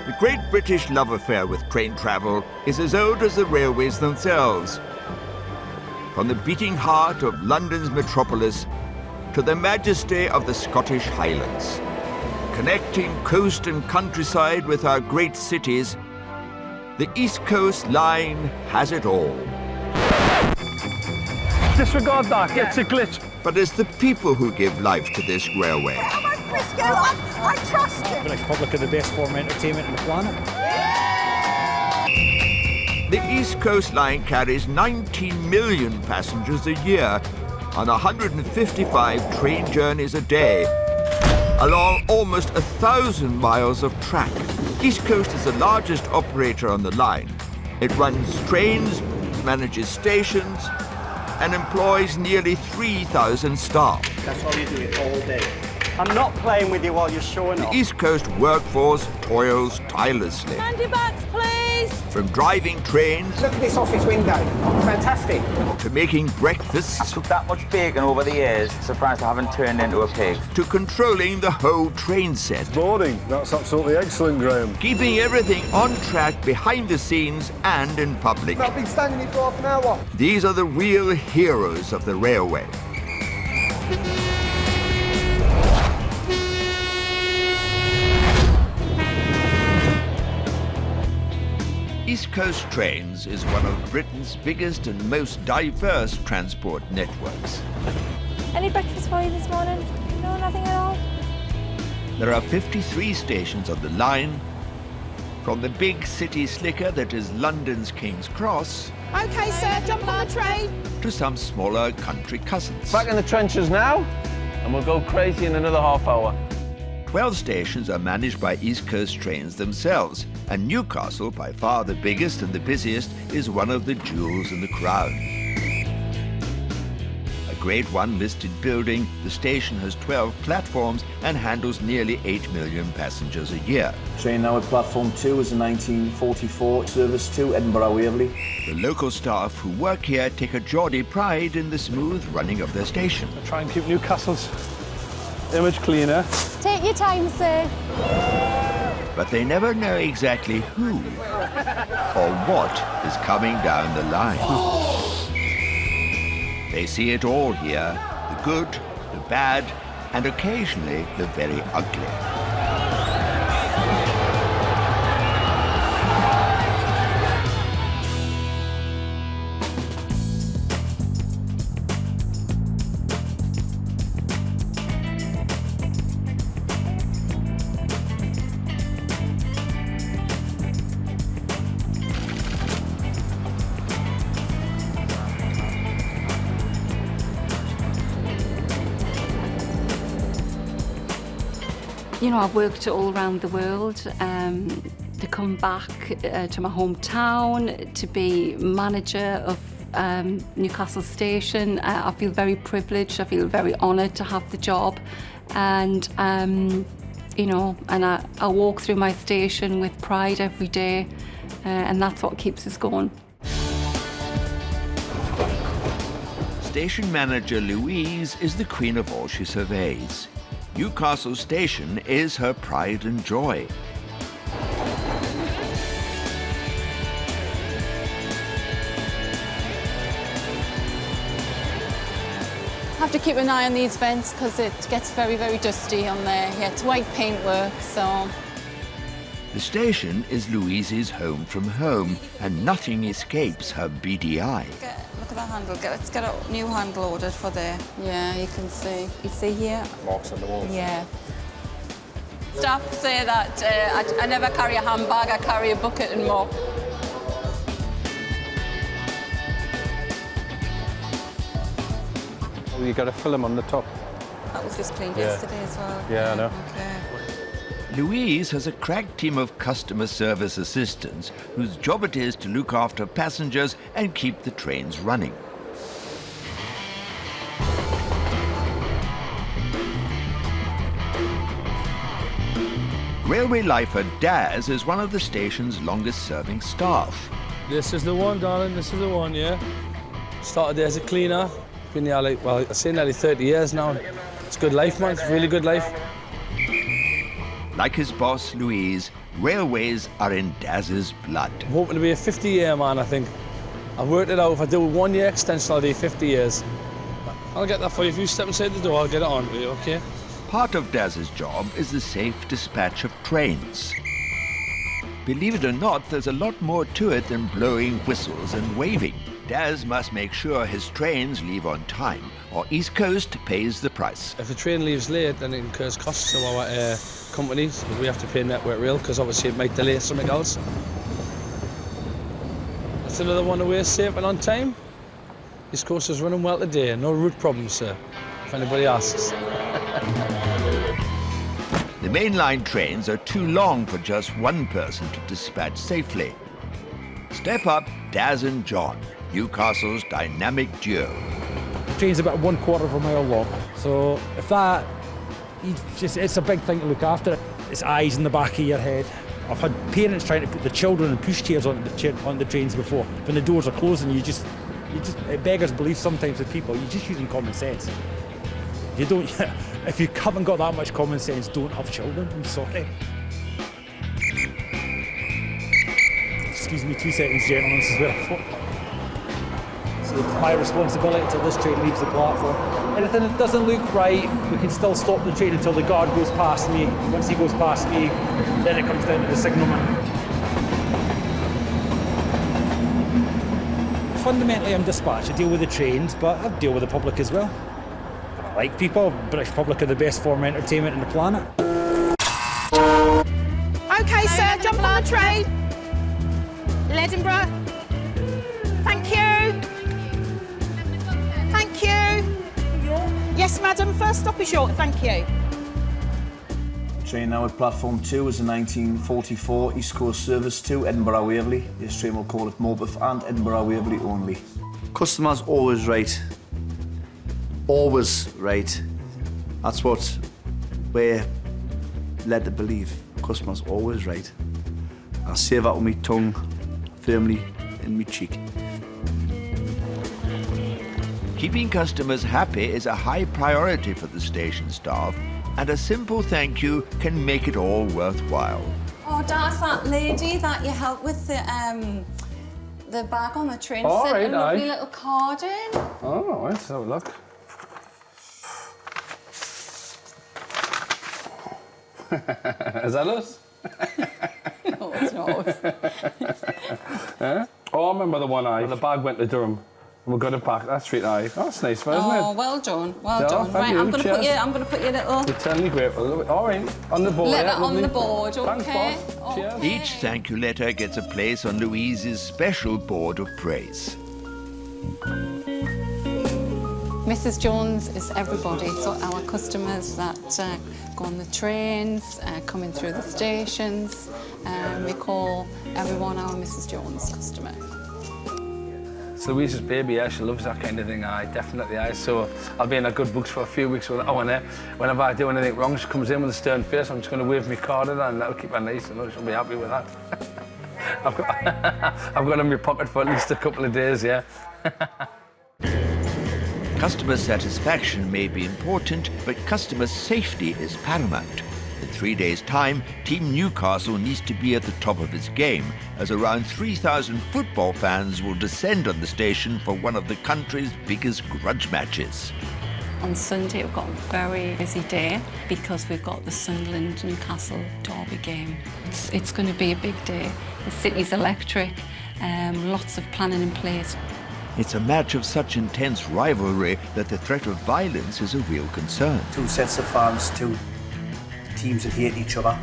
The great British love affair with train travel is as old as the railways themselves. From the beating heart of London's metropolis to the majesty of the Scottish Highlands. Connecting coast and countryside with our great cities, the East Coast Line has it all. Disregard that, it's a glitch. But it's the people who give life to this railway. I trust him. The Republic are the best form of entertainment on the planet. The East Coast Line carries 19 million passengers a year on 155 train journeys a day, along almost 1,000 miles of track. East Coast is the largest operator on the line. It runs trains, manages stations, and employs nearly 3,000 staff. That's all you do it all day. I'm not playing with you while you're showing off. The East Coast workforce toils tirelessly. Handy bags, please. From driving trains Look at this office window. Fantastic. to making breakfasts Took that much bacon over the years. Surprised I haven't turned into a pig. to controlling the whole train set. Morning, that's absolutely excellent, Graham. Keeping everything on track behind the scenes and in public. I've been standing here for half an hour. These are the real heroes of the railway. East Coast Trains is one of Britain's biggest and most diverse transport networks. Any breakfast for you this morning? No, nothing at all. There are 53 stations on the line, from the big city slicker that is London's King's Cross Okay, sir, jump on the train. to some smaller country cousins. Back in the trenches now, and we'll go crazy in another half hour. 12 stations are managed by East Coast Trains themselves, and Newcastle, by far the biggest and the busiest, is one of the jewels in the crown. A Grade 1 listed building, the station has 12 platforms and handles nearly 8 million passengers a year. Train now at platform 2 is a 1944 service to Edinburgh Waverley. The local staff who work here take a Geordie pride in the smooth running of their station. Try and keep Newcastle's image cleaner. Take your time, sir. But they never know exactly who or what is coming down the line. They see it all here, the good, the bad, and occasionally the very ugly. You know, I've worked all around the world. To come back to my hometown, to be manager of Newcastle Station, I feel very privileged. I feel very honoured to have the job, and you know, and I walk through my station with pride every day, and that's what keeps us going. Station manager Louise is the queen of all she surveys. Newcastle Station is her pride and joy. Have to keep an eye on these vents because it gets very, very dusty on there. Yeah, it's white paintwork, so. The station is Louise's home from home, and nothing escapes her beady eye. Look at the handle. Let's get a new handle ordered for there. Yeah, you can see. You see here? Marks on the wall. Yeah. Staff say that I never carry a handbag, I carry a bucket and mop. Oh, you got to fill them on the top. That was just cleaned yesterday as well. Yeah, I know. Okay. Louise has a crack team of customer service assistants whose job it is to look after passengers and keep the trains running. Railway lifer Daz is one of the station's longest-serving staff. This is the one, darling, this is the one, yeah. Started there as a cleaner. Been there like, well, I say nearly 30 years now. It's good life, man, it's really good life. Like his boss, Louise, railways are in Daz's blood. I'm hoping to be a 50-year man, I think. I've worked it out. If I do a 1-year extension, I'll do 50 years. I'll get that for you. If you step inside the door, I'll get it on for you, OK? Part of Daz's job is the safe dispatch of trains. Believe it or not, there's a lot more to it than blowing whistles and waving. Daz must make sure his trains leave on time, or East Coast pays the price. If the train leaves late, then it incurs costs to our companies. We have to pay Network Rail, because obviously it might delay something else. That's another one away safe and on time. East Coast is running well today. No route problems, sir, if anybody asks. The mainline trains are too long for just one person to dispatch safely. Step up Daz and John, Newcastle's dynamic duo. The train's about 1/4 of a mile long, so if that, it's a big thing to look after. It's eyes in the back of your head. I've had parents trying to put the children in pushchairs on the trains before. When the doors are closing, it beggars belief sometimes with people. You're just using common sense. You don't. If you haven't got that much common sense, don't have children. I'm sorry. Excuse me 2 seconds, gentlemen. This is where I thought. So it's my responsibility till this train leaves the platform. Anything that doesn't look right, we can still stop the train until the guard goes past me. Once he goes past me, then it comes down to the signalman. Fundamentally, I'm dispatch. I deal with the trains, but I deal with the public as well. I like people. British public are the best form of entertainment on the planet. OK, sir, jump on the train. Edinburgh. Thank you. Thank you. Yes, madam. First stop is York. Thank you. Train now at platform 2 is a 1944 East Coast service to Edinburgh Waverley. This train will call at Morpeth and Edinburgh Waverley only. Customers always right. Always right. That's what we're led to believe. Customers always right. I say that with my tongue firmly in my cheek. Keeping customers happy is a high priority for the station staff, and a simple thank you can make it all worthwhile. Oh, Dad, that lady that you helped with the bag on the train Oh, sent right, a lovely aye. little card in. Oh, let's have a look. Is that us? No, it's not. Yeah? Oh, I remember the one when the bag went to Durham and we got it back. That's straight eye. Oh, that's nice, isn't it? Oh, well done, well done. thank Right, you. I'm going to put Cheers. I'm going to put your little You're telling me great. All right, on the board. letter yeah, on lovely. the board, okay? Thanks, boss. Cheers. Okay. Each thank you letter gets a place on Louise's special board of praise. Mrs. Jones is everybody. So our customers that go on the trains, coming through the stations. We call everyone our Mrs. Jones customer. It's Louise's baby, yeah, she loves that kind of thing, aye, definitely, aye. So I'll be in her good books for a few weeks with her, and whenever I do anything wrong, she comes in with a stern face, I'm just going to wave my card at her and that'll keep her nice, and she'll be happy with that. I've got it in my pocket for at least a couple of days, yeah. Customer satisfaction may be important, but customer safety is paramount. In 3 days' time, Team Newcastle needs to be at the top of its game, as around 3,000 football fans will descend on the station for one of the country's biggest grudge matches. On Sunday, we've got a very busy day because we've got the Sunderland Newcastle Derby game. It's going to be a big day. The city's electric, lots of planning in place. It's a match of such intense rivalry that the threat of violence is a real concern. Two sets of fans, two teams that hate each other,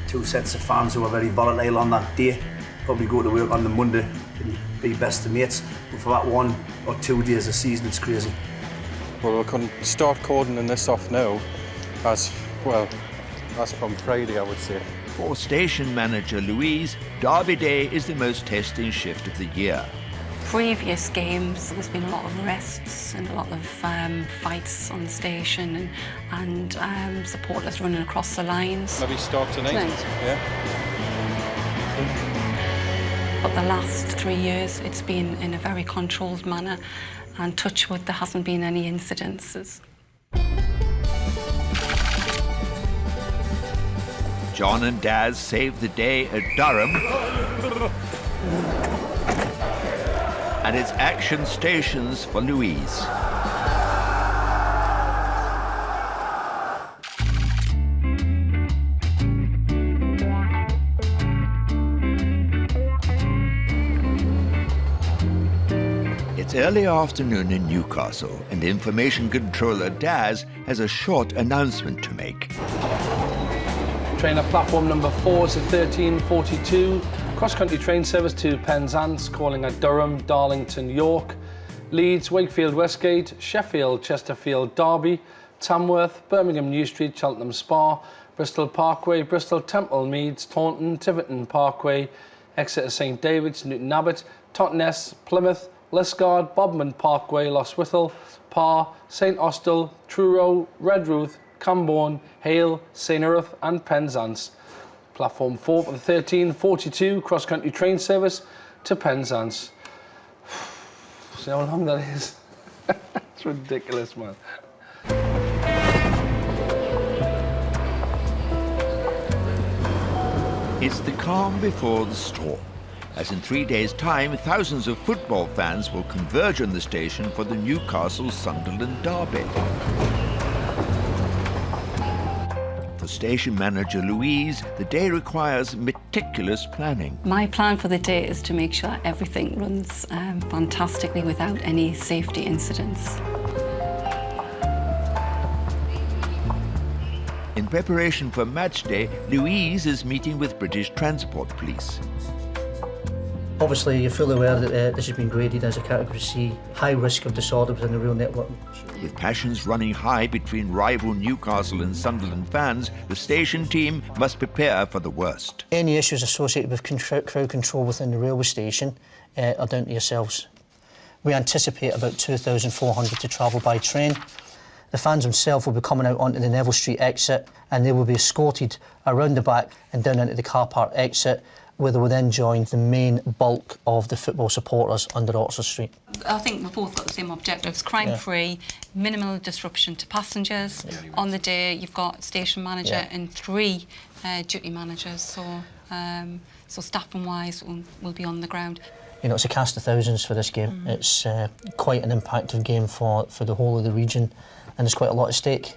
two sets of fans who are very volatile on that day, probably go to work on the Monday and be best of mates, but for that 1 or 2 days of season it's crazy. Well, we can start cordoning this off now, as from Friday I would say. For station manager Louise, Derby Day is the most testing shift of the year. Previous games, there's been a lot of arrests and a lot of fights on the station and supporters running across the lines. Maybe start tonight. Yeah. But the last 3 years, it's been in a very controlled manner, and touch wood, there hasn't been any incidences. John and Daz save the day at Durham. And it's action stations for Louise. It's early afternoon in Newcastle, and information controller Daz has a short announcement to make. Train at platform number 4 is at 13:42. Cross-country train service to Penzance, calling at Durham, Darlington, York, Leeds, Wakefield, Westgate, Sheffield, Chesterfield, Derby, Tamworth, Birmingham, New Street, Cheltenham Spa, Bristol Parkway, Bristol Temple Meads, Taunton, Tiverton Parkway, Exeter St David's, Newton Abbot, Totnes, Plymouth, Liscard, Bodmin Parkway, Lostwithiel, Parr, St Austell, Truro, Redruth, Camborne, Hale, St Erith and Penzance. Platform 4 for the 13:42 cross-country train service to Penzance. See how long that is? It's ridiculous, man. It's the calm before the storm, as in 3 days' time, thousands of football fans will converge on the station for the Newcastle Sunderland Derby. For station manager Louise, the day requires meticulous planning. My plan for the day is to make sure everything runs fantastically without any safety incidents. In preparation for match day, Louise is meeting with British Transport Police. Obviously, you're fully aware that this has been graded as a Category C, high risk of disorder within the rail network. With passions running high between rival Newcastle and Sunderland fans, the station team must prepare for the worst. Any issues associated with crowd control within the railway station are down to yourselves. We anticipate about 2,400 to travel by train. The fans themselves will be coming out onto the Neville Street exit, and they will be escorted around the back and down into the car park exit, where they will then join the main bulk of the football supporters under Oxford Street. I think we've both got the same objectives: crime-free, minimal disruption to passengers. Yeah. On the day, you've got station manager and 3 duty managers, so staffing-wise, we'll be on the ground. You know, it's a cast of thousands for this game. It's quite an impactful game for the whole of the region, and there's quite a lot at stake.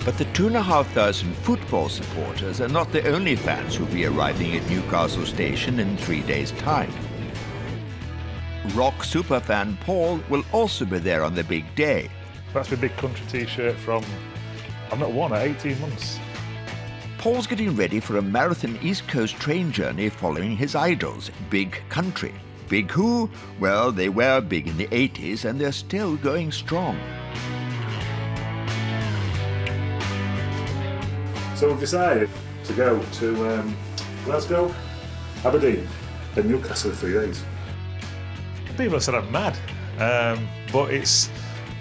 But the 2,500 football supporters are not the only fans who'll be arriving at Newcastle Station in 3 days' time. Rock superfan Paul will also be there on the big day. That's my big country T-shirt from, I've not worn it 18 months. Paul's getting ready for a marathon East Coast train journey following his idols, Big Country. Big who? Well, they were big in the 80s and they're still going strong. So we've decided to go to Glasgow, Aberdeen and Newcastle in 3 days. People have said I'm mad, but it's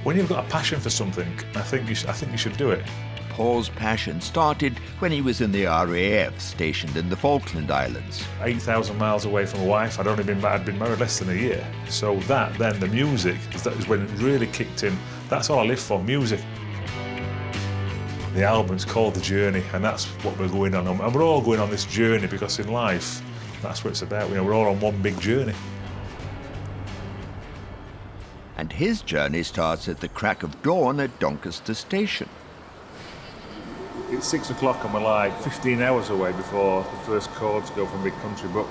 when you've got a passion for something, I think you should do it. Paul's passion started when he was in the RAF, stationed in the Falkland Islands. 8,000 miles away from a wife. I'd been married less than a year. So then the music, that is when it really kicked in. That's all I live for, music. The album's called The Journey, and that's what we're going on. And we're all going on this journey because in life, that's what it's about. You know, we're all on one big journey. And his journey starts at the crack of dawn at Doncaster Station. It's 6 o'clock and we're like 15 hours away before the first chords go from Big Country, but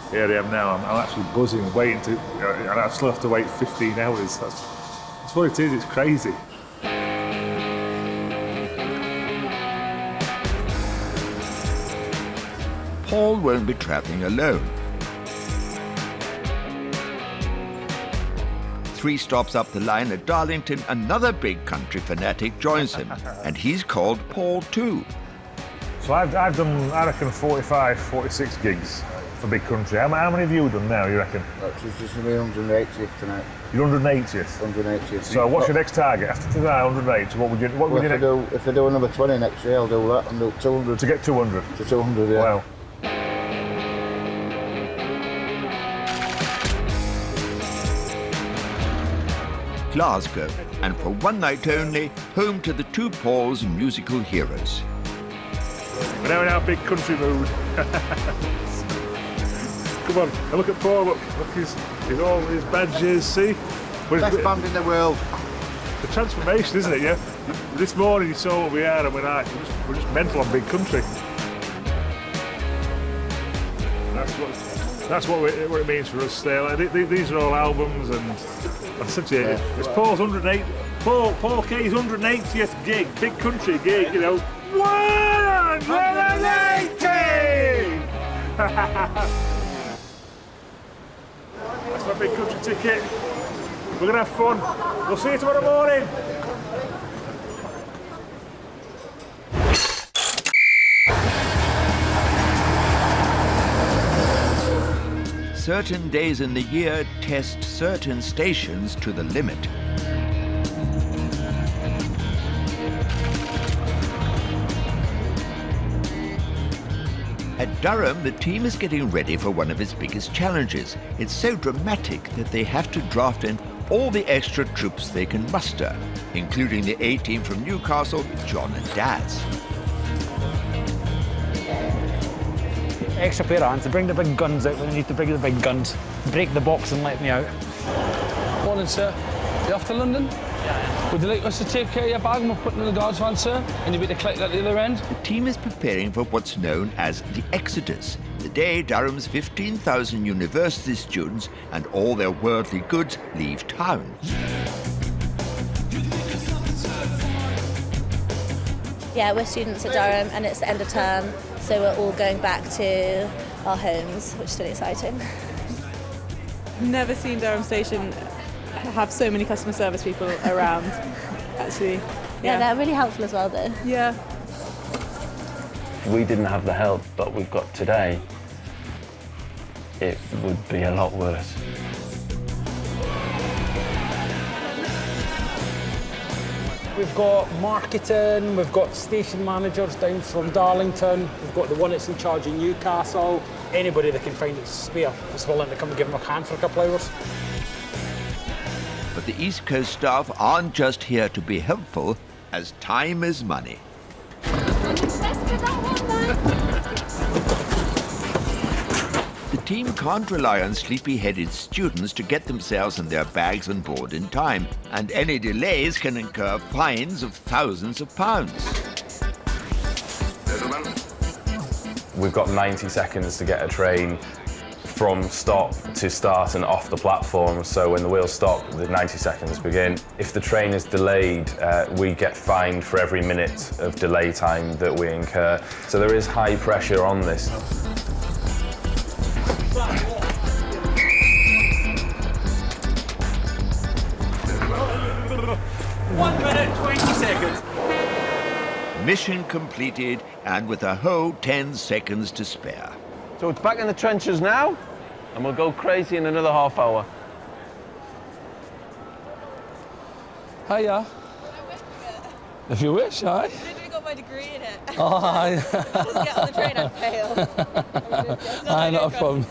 here I am now. I'm actually buzzing, waiting to, and I still have to wait 15 hours. That's what it is, it's crazy. Paul won't be travelling alone. 3 stops up the line at Darlington, another Big Country fanatic joins him, and he's called Paul too. So I've done, I reckon, 45, 46 gigs for Big Country. How many have you done now, you reckon? This is my 180th tonight. Your 180th? 180th. So what's your next target? After tonight, 180, what would you if I do another 20 next year, I'll do that and do 200. To get 200? To 200, yeah. Wow. Glasgow, and for one night only, home to the two Pauls musical heroes. We're now in our big country mood. Come on, and look at Paul, look his all his badges, see? Best band in the world. The transformation, isn't it, yeah? This morning you saw what we are and we're just mental on big country. That's what it means for us still. These are all albums, and I said to you, it's Paul's 108, Paul K's 180th gig, big country gig, you know. 180! That's my big country ticket. We're gonna have fun. We'll see you tomorrow morning. Certain days in the year test certain stations to the limit. At Durham, the team is getting ready for one of its biggest challenges. It's so dramatic that they have to draft in all the extra troops they can muster, including the A-team from Newcastle, John and Daz. Extra pair of hands to bring the big guns out when they need to bring the big guns. Break the box and let me out. Morning, sir. You off to London? Yeah. Would you like us to take care of your bag and we'll put it in the guard's van, sir? And you'll be to collect at the other end? The team is preparing for what's known as the Exodus, the day Durham's 15,000 university students and all their worldly goods leave town. Yeah, we're students at Durham and it's the end of term, so we're all going back to our homes, which is really exciting. Never seen Durham Station have so many customer service people around, actually. Yeah, they're really helpful as well, though. Yeah. We didn't have the help that we've got today, it would be a lot worse. We've got marketing, we've got station managers down from Darlington, we've got the one that's in charge of Newcastle. Anybody that can find it spare is willing to come and give them a hand for a couple of hours. But the East Coast staff aren't just here to be helpful, as time is money. The team can't rely on sleepy-headed students to get themselves and their bags on board in time, and any delays can incur fines of thousands of pounds. We've got 90 seconds to get a train from stop to start and off the platform, so when the wheels stop, the 90 seconds begin. If the train is delayed, we get fined for every minute of delay time that we incur. So there is high pressure on this. 1 minute, 20 seconds. Mission completed, and with a whole 10 seconds to spare. So it's back in the trenches now, and we'll go crazy in another half hour. Hiya. If you wish, aye. Literally got my degree in it. Oh, aye. Just get on the train and fail. Aye, not a problem.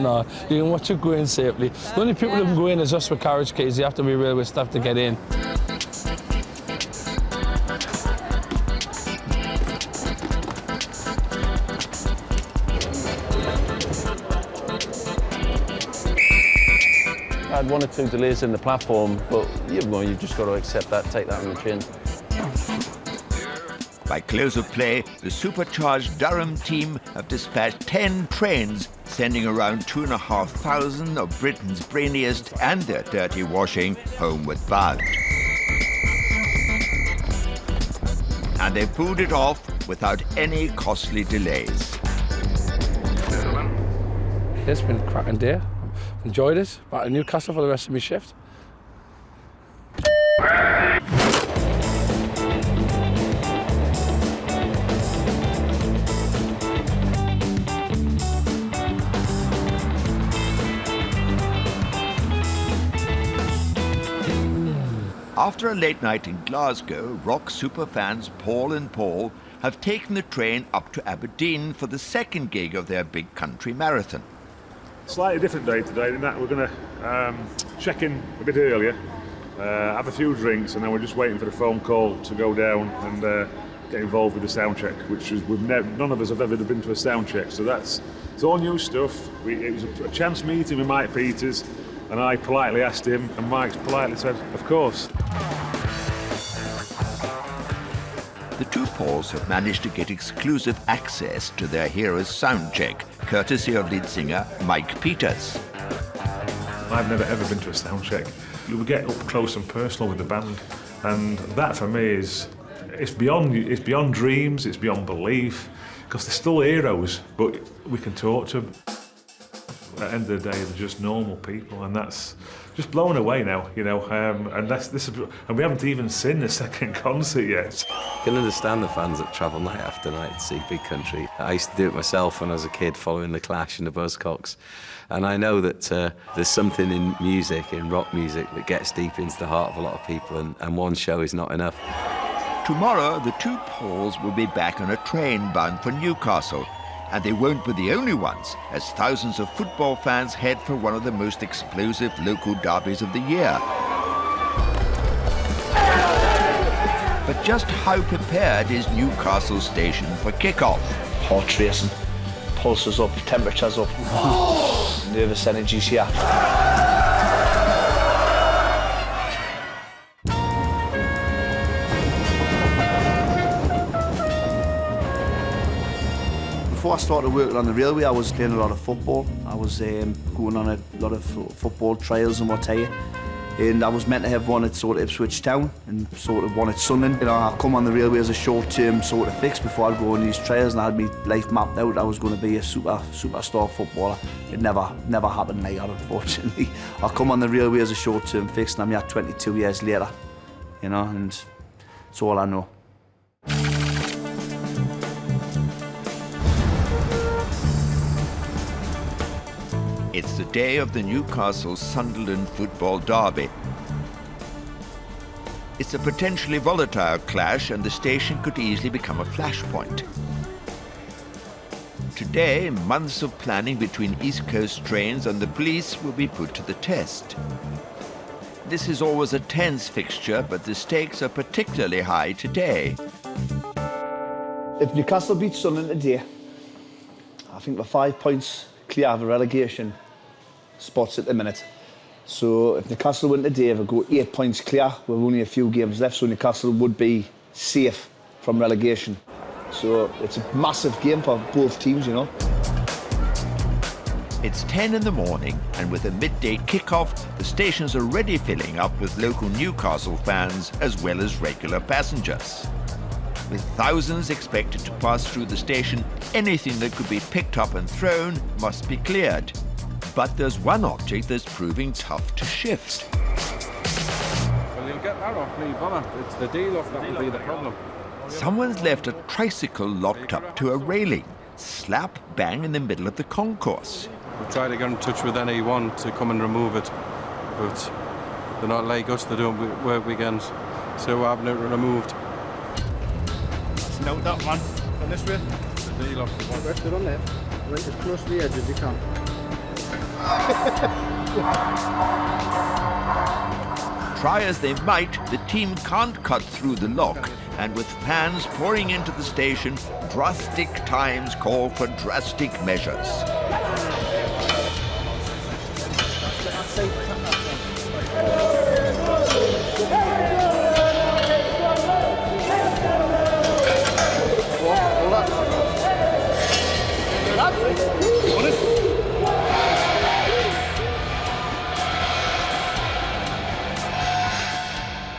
No. You can watch it go in safely. The only people who can go in is us with carriage keys. You have to be railway staff to get in. I had 1 or 2 delays in the platform, but you've just got to accept that, take that on the chin. By close of play, the supercharged Durham team have dispatched 10 trains, sending around 2,500 of Britain's brainiest and their dirty washing homeward bound. And they pulled it off without any costly delays. It's been a cracking day. Enjoyed it. Back to Newcastle for the rest of my shift. After a late night in Glasgow, rock superfans Paul and Paul have taken the train up to Aberdeen for the second gig of their big country marathon. Slightly different day today in that we're going to check in a bit earlier have a few drinks, and then we're just waiting for the phone call to go down and get involved with the sound check, which is none of us have ever been to a sound check, so it's all new stuff. It was a chance meeting with Mike Peters, and I politely asked him, and Mike politely said, of course. The two Pauls have managed to get exclusive access to their hero's sound check, courtesy of lead singer Mike Peters. I've never ever been to a sound check. We get up close and personal with the band, and that for me it's beyond dreams, it's beyond belief, because they're still heroes, but we can talk to them. At the end of the day, they're just normal people, and that's just blown away now, you know. And we haven't even seen the second concert yet. I can understand the fans that travel night after night to see Big Country. I used to do it myself when I was a kid, following the Clash and the Buzzcocks, and I know that there's something in music, in rock music, that gets deep into the heart of a lot of people, and one show is not enough. Tomorrow, the two Pauls will be back on a train bound for Newcastle. And they won't be the only ones, as thousands of football fans head for one of the most explosive local derbies of the year. But just how prepared is Newcastle Station for kick-off? Heart racing, pulses up, temperatures up, nervous energies here. Before I started working on the railway, I was playing a lot of football. I was going on a lot of football trials and what have you. And I was meant to have one at sort of Ipswich Town and sort of one at Sunderland. You know, I come on the railway as a short-term sort of fix before I'd go on these trials, and I had my life mapped out. I was going to be a superstar footballer. It never happened like that, unfortunately. I come on the railway as a short-term fix, and I'm here 22 years later. You know, and it's all I know. It's the day of the Newcastle-Sunderland football derby. It's a potentially volatile clash, and the station could easily become a flashpoint. Today, months of planning between East Coast trains and the police will be put to the test. This is always a tense fixture, but the stakes are particularly high today. If Newcastle beat Sunderland today, I think we're 5 points clear of a relegation spots at the minute. So if Newcastle win today, we'll go 8 points clear. We've only a few games left, so Newcastle would be safe from relegation. So it's a massive game for both teams, you know. It's 10 in the morning, and with a midday kick-off, the station's already filling up with local Newcastle fans as well as regular passengers. With thousands expected to pass through the station, anything that could be picked up and thrown must be cleared. But there's one object that's proving tough to shift. Well, you'll get that off me, bother. It's the deal off that will be the problem. Someone's left a tricycle locked up to a railing, slap bang in the middle of the concourse. We'll try to get in touch with anyone to come and remove it, but they're not like us, they don't work weekends, so we're having it removed. Note that one. On this way. The deal off the one. Rest it on there. Right as close to the edge as you can. Try as they might, the team can't cut through the lock, and with fans pouring into the station, drastic times call for drastic measures.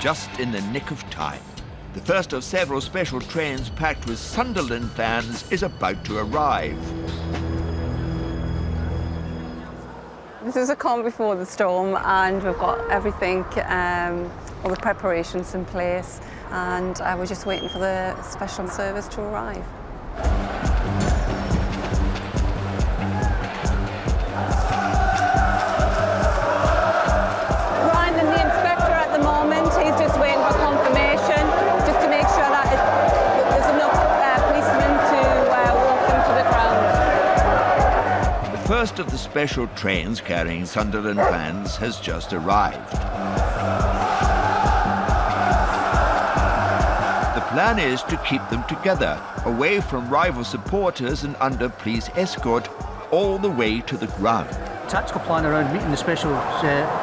Just in the nick of time. The first of several special trains packed with Sunderland fans is about to arrive. This is a calm before the storm, and we've got everything, all the preparations in place, and we're just waiting for the special service to arrive. The first of the special trains carrying Sunderland fans has just arrived. plan is to keep them together, away from rival supporters and under police escort, all the way to the ground. Tactical plan around meeting the special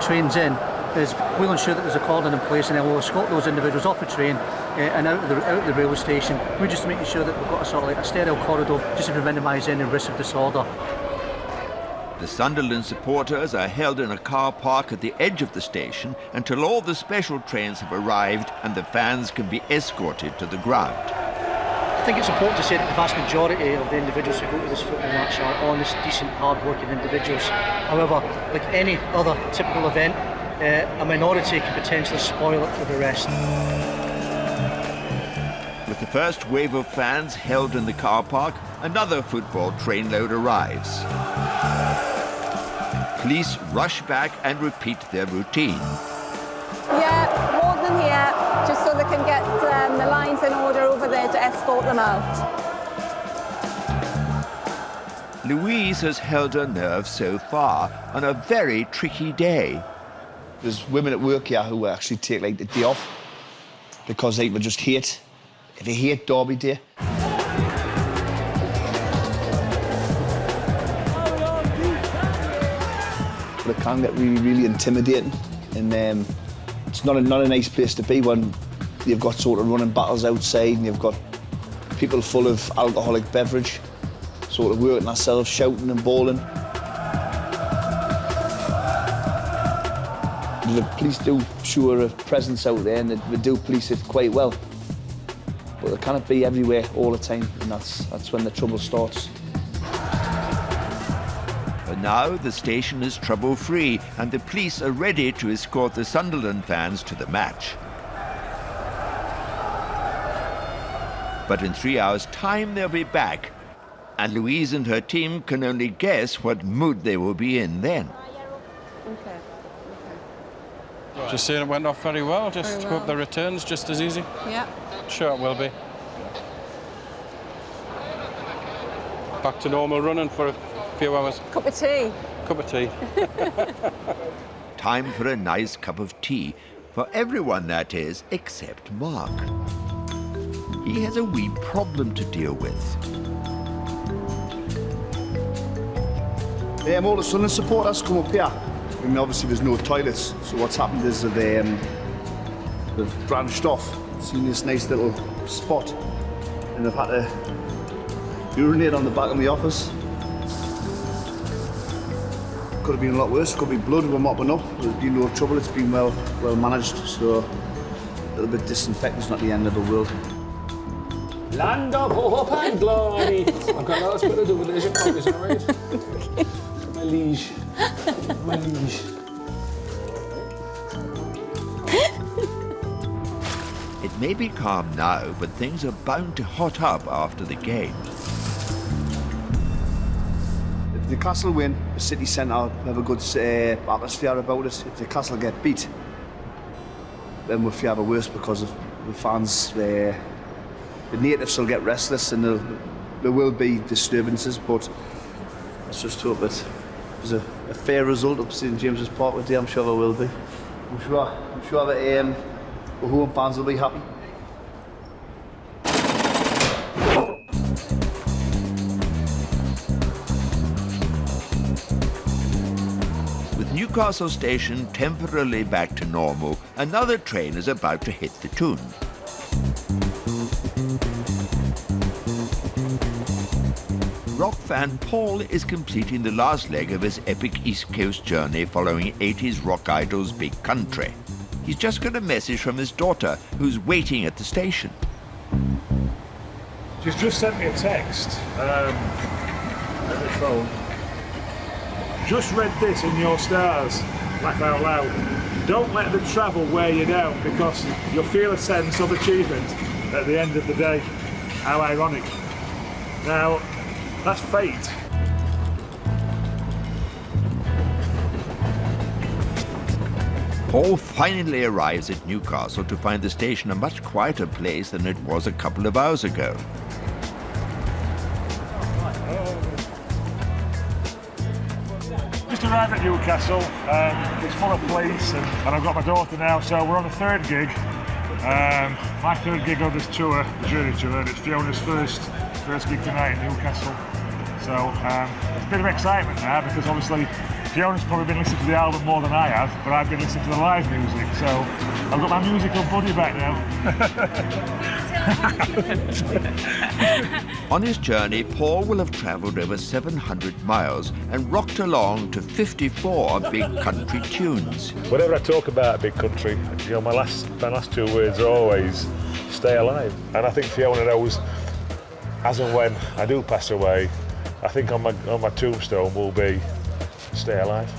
trains in is we'll ensure that there's a cordon in place, and then we'll escort those individuals off the train and out of the railway station. We're just making sure that we've got a sort of like a sterile corridor just to minimise any risk of disorder. The Sunderland supporters are held in a car park at the edge of the station until all the special trains have arrived and the fans can be escorted to the ground. I think it's important to say that the vast majority of the individuals who go to this football match are honest, decent, hard-working individuals. However, like any other typical event, a minority can potentially spoil it for the rest. With the first wave of fans held in the car park, another football trainload arrives. Police rush back and repeat their routine. Yeah, more than here, just so they can get the lines in order over there to escort them out. Louise has held her nerve so far on a very tricky day. There's women at work here who actually take like the day off because they would just hate Derby Day. But it can get really, really intimidating, and it's not a nice place to be when you've got sort of running battles outside and you've got people full of alcoholic beverage, sort of working ourselves, shouting and bawling. The police do show a presence out there, and they do police it quite well. But they cannot be everywhere all the time, and that's when the trouble starts. But now the station is trouble-free, and the police are ready to escort the Sunderland fans to the match. But in 3 hours' time, they'll be back, and Louise and her team can only guess what mood they will be in then. Okay. Just saying it went off very well. Just hope the return's just as easy. Yeah. Sure it will be. Back to normal running for a few hours. Cup of tea. Cup of tea. Time for a nice cup of tea, for everyone that is, except Mark. He has a wee problem to deal with. All the Sunderland supporters come up here. I mean, obviously there's no toilets, so what's happened is that they've branched off, seen this nice little spot, and they've had to urinate on the back of my office. Could have been a lot worse, could be blood, we're mopping up, there's been no trouble, it's been well managed, so a little bit disinfectant's not the end of the world. Land of hope and glory. I've got lots to do with this, is that right? My liege. My liege. It may be calm now, but things are bound to hot up after the game. If Newcastle win, the city centre have a good atmosphere about it. If Newcastle get beat, then we'll feel worse because of the fans. The natives will get restless and there will be disturbances, but let's just hope that there's a fair result up St James's Park today. I'm sure there will be. I'm sure that the home fans will be happy. With Newcastle Station temporarily back to normal, another train is about to hit the tune. Rock fan Paul is completing the last leg of his epic East Coast journey following 80s rock idols Big Country. He's just got a message from his daughter, who's waiting at the station. She's just sent me a text at the phone. Just read this in your stars, laugh out loud. Don't let the travel wear you down because you'll feel a sense of achievement at the end of the day. How ironic. Now, that's fate. Paul finally arrives at Newcastle to find the station a much quieter place than it was a couple of hours ago. Just arrived at Newcastle. It's full of police and I've got my daughter now, so we're on the third gig. My third gig on this tour, the Journey Tour, and it's Fiona's first gig tonight in Newcastle. So it's a bit of excitement now because obviously Fiona's probably been listening to the album more than I have, but I've been listening to the live music, so I've got my musical buddy back now. On his journey, Paul will have travelled over 700 miles and rocked along to 54 big country tunes. Whenever I talk about big country, you know, my last 2 words are always stay alive. And I think Fiona knows, as and when I do pass away, I think on my tombstone will be stay alive.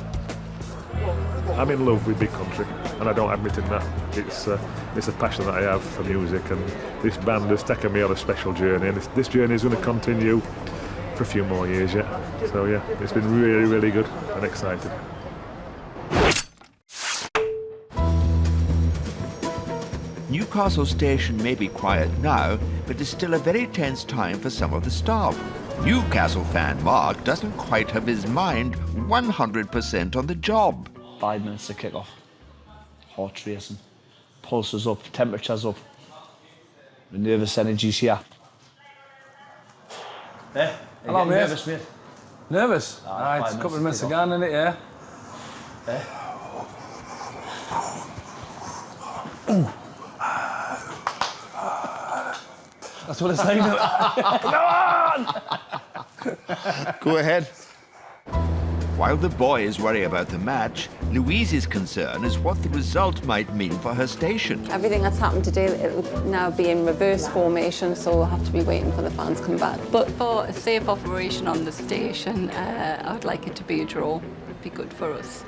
I'm in love with big country, and I don't admit in that. It's a passion that I have for music, and this band has taken me on a special journey, and this journey is going to continue for a few more years yet. So yeah, it's been really, really good and exciting. Newcastle station may be quiet now, but it's still a very tense time for some of the staff. Newcastle fan Mark doesn't quite have his mind 100% on the job. 5 minutes to kick off. Heart racing, pulses up, temperature's up. The nervous energy's here. Hello, mate. Nervous, mate? Nervous? Alright, it's a couple of minutes to go, isn't it, yeah? That's what it's like. Go ahead. While the boys worry about the match, Louise's concern is what the result might mean for her station. Everything that's happened today, it will now be in reverse formation, so we'll have to be waiting for the fans to come back. But for a safe operation on the station, I would like it to be a draw. It'd be good for us.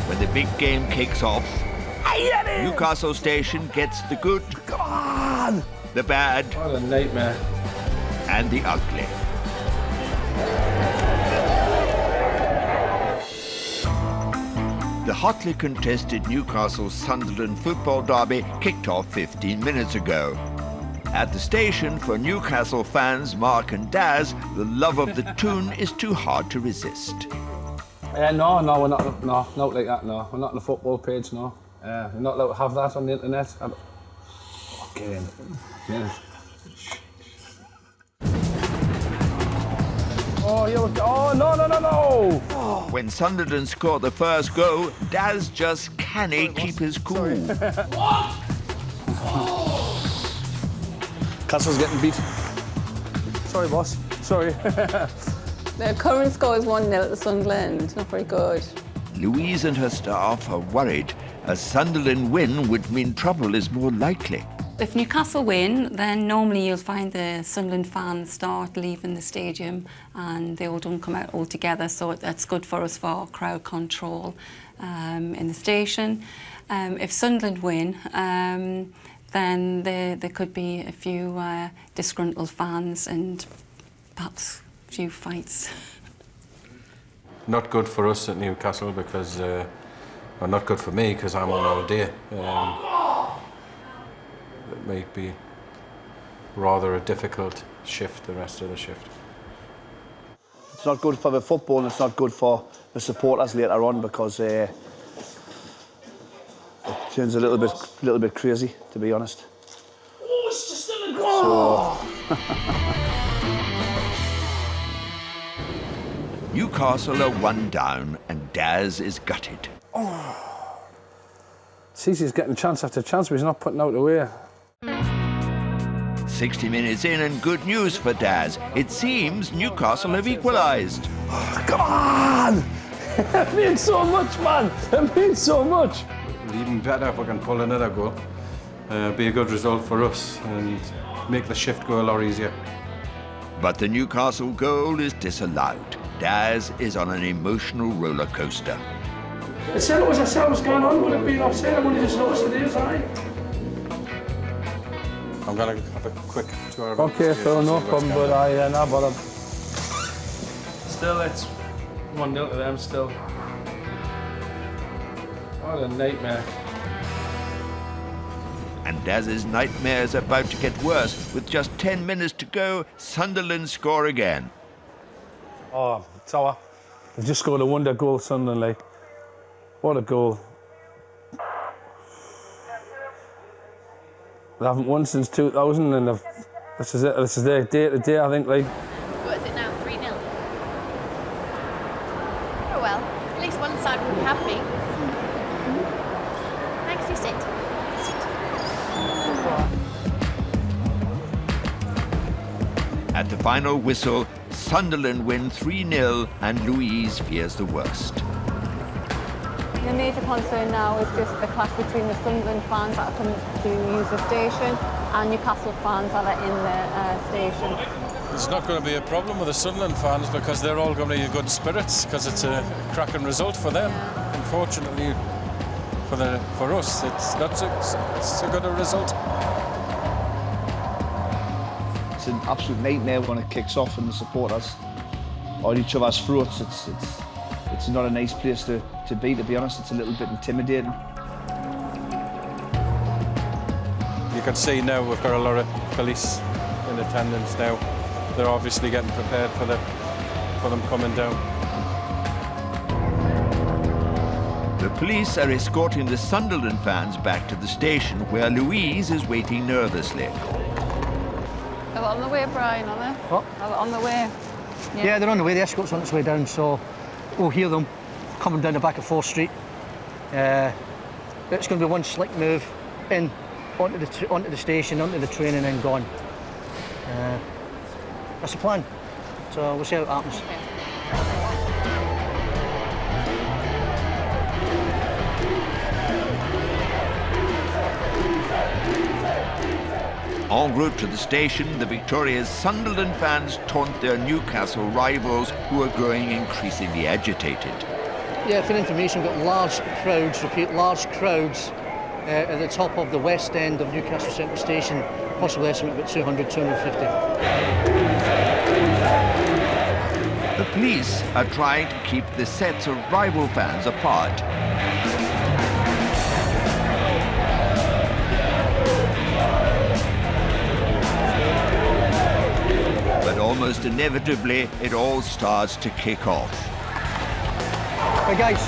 When the big game kicks off, Newcastle station gets the good, come on, the bad, what a nightmare, and the ugly. The hotly contested Newcastle-Sunderland football derby kicked off 15 minutes ago. At the station, for Newcastle fans Mark and Daz, the love of the tune is too hard to resist. No, we're not. No, not like that. No, we're not on the football page. No, we're not allowed to have that on the internet. Okay. Yeah. Oh, no! When Sunderland scored the first goal, Daz just can't keep his cool. What? Castle's getting beat. Sorry, boss. Sorry. The current score is 1-0 to Sunderland. Not very good. Louise and her staff are worried. A Sunderland win would mean trouble is more likely. If Newcastle win, then normally you'll find the Sunderland fans start leaving the stadium and they all don't come out all together, so that's good for us for crowd control in the station. If Sunderland win, then there could be a few disgruntled fans and perhaps a few fights. Not good for us at Newcastle because, well, not good for me because I'm on all day. It might be rather a difficult shift, the rest of the shift. It's not good for the football and it's not good for the supporters later on because it turns a little bit crazy, to be honest. Oh, it's just still a goal! Newcastle are 1 down and Daz is gutted. Cece's getting chance after chance, but he's not putting out away. 60 minutes in and good news for Daz. It seems Newcastle have equalised. Come on! It means so much, man! It means so much! Even better if we can pull another goal. Be a good result for us and make the shift go a lot easier. But the Newcastle goal is disallowed. Daz is on an emotional roller coaster. I said it was ourselves going on, would it be offside? I only just noticed it is, aye. I'm going to have a quick tour of Okay, Phil, no problem, but not bothered. Still, it's 1-0 to them, still. What a nightmare. And Daz's nightmare is about to get worse. With just 10 minutes to go, Sunderland score again. Oh, Tower. They've just scored a wonder goal, Sunderland. What a goal. They haven't won since 2000, and this is it. This is their day to day, I think. Like. What is it now? 3-0. Oh well, at least one side will be happy. Thanks, you sit. At the final whistle, Sunderland win 3-0 and Louise fears the worst. The major concern now is just the clash between the Sunderland fans that are coming to use the station and Newcastle fans that are in the station. There's not going to be a problem with the Sunderland fans because they're all going to be in good spirits because it's a cracking result for them. Unfortunately, for us, it's not it's a good result. It's an absolute nightmare when it kicks off and the supporters are each other's throats. It's not a nice place to be honest. It's a little bit intimidating. You can see now we've got a lot of police in attendance now. They're obviously getting prepared for them coming down. The police are escorting the Sunderland fans back to the station where Louise is waiting nervously. Are they on the way, Brian, are they? What? Are they on the way? Yeah, they're on the way. The escort's on its way down, so we'll hear them coming down the back of 4th Street. It's going to be one slick move in onto the station, onto the train, and then gone. That's the plan. So we'll see how it happens. En route to the station, the Victoria's Sunderland fans taunt their Newcastle rivals who are growing increasingly agitated. Yeah, for information, we've got large crowds, repeat, large crowds at the top of the west end of Newcastle Central Station, possible estimate about 200, 250. The police are trying to keep the sets of rival fans apart. But almost inevitably, it all starts to kick off. Hey guys,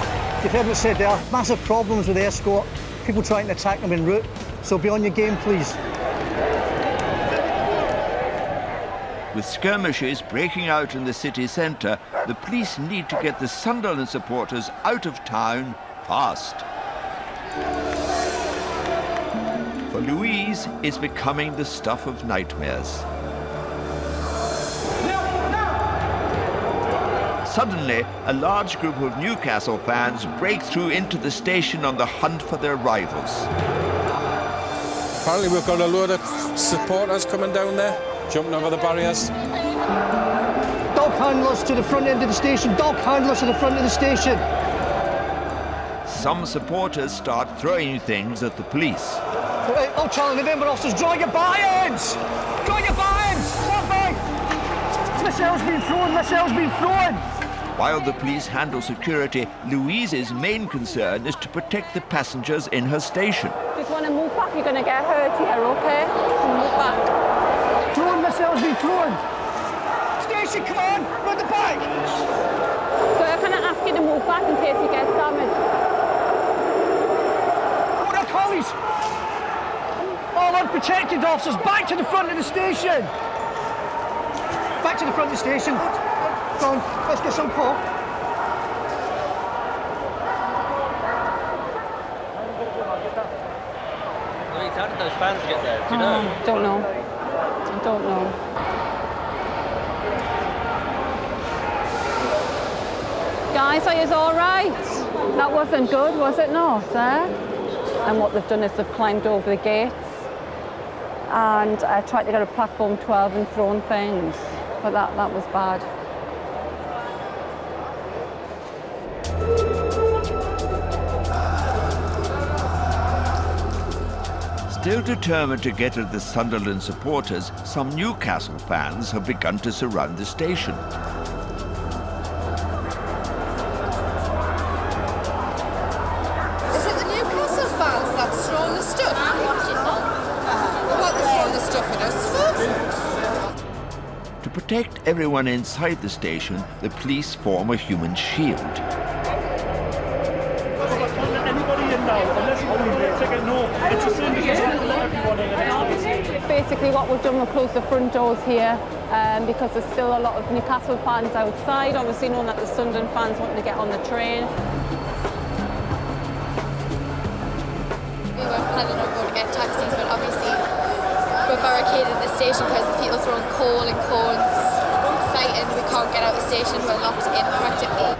you've heard what said there, massive problems with the escort, people trying to attack them en route, so be on your game, please. With skirmishes breaking out in the city centre, the police need to get the Sunderland supporters out of town fast. For Louise, it's becoming the stuff of nightmares. Suddenly, a large group of Newcastle fans break through into the station on the hunt for their rivals. Apparently we've got a load of supporters coming down there, jumping over the barriers. Dog handlers to the front end of the station, dog handlers to the front of the station. Some supporters start throwing things at the police. Oh, Charlie, November officers, draw your buy-ins! Draw your buy-ins! Stop me! Missiles being thrown, missiles being thrown! While the police handle security, Louise's main concern is to protect the passengers in her station. Just want to move back, you're going to get hurt here, okay? Move back. Thrown, missiles being thrown! Station, come on, run the back! So I'm going to ask you to move back in case you get damaged. What are collies? All unprotected officers, back to the front of the station! Back to the front of the station. Go on, let's get some call. How did those fans get there? Do you know? Don't know. I don't know. Guys, are you all right? That wasn't good, was it not, eh? And what they've done is they've climbed over the gates and tried to get a platform 12 and thrown things. But that was bad. Still determined to get at the Sunderland supporters, some Newcastle fans have begun to surround the station. Is it the Newcastle fans that's throwing the stuff? What, they're throwing the stuff at us for? To protect everyone inside the station, the police form a human shield. Anybody in now, unless you want to take it, no, it's the same because I let everyone in. basically what we've done, we've closed the front doors here because there's still a lot of Newcastle fans outside, obviously knowing that the Sunderland fans wanting to get on the train. We weren't planning on going to get taxis, but obviously we're barricaded at the station because people throwing coal and cones, fighting. We can't get out of the station, we're locked in practically.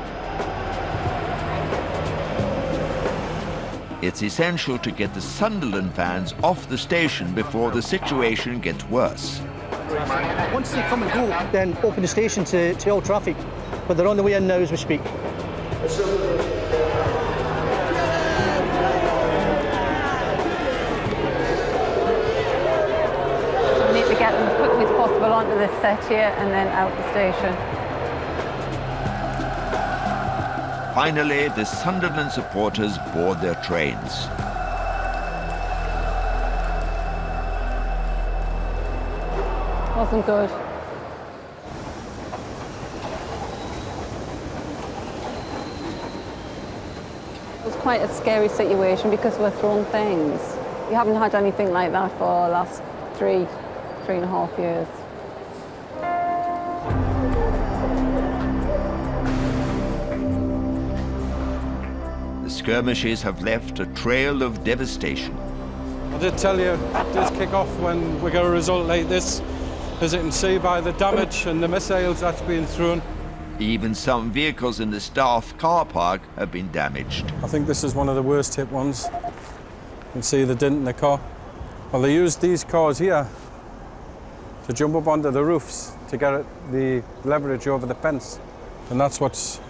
It's essential to get the Sunderland fans off the station before the situation gets worse. Once they come and go, then open the station to all traffic. But they're on the way in now as we speak. We need to get them as quickly as possible onto this set here and then out the station. Finally, the Sunderland supporters board their trains. Wasn't good. It was quite a scary situation because we're thrown things. We haven't had anything like that for the last three and a half years. The skirmishes have left a trail of devastation. I did tell you it did kick off when we got a result like this, as you can see by the damage and the missiles that's been thrown. Even some vehicles in the staff car park have been damaged. I think this is one of the worst hit ones. You can see the dent in the car. Well, they used these cars here to jump up onto the roofs to get the leverage over the fence. And that's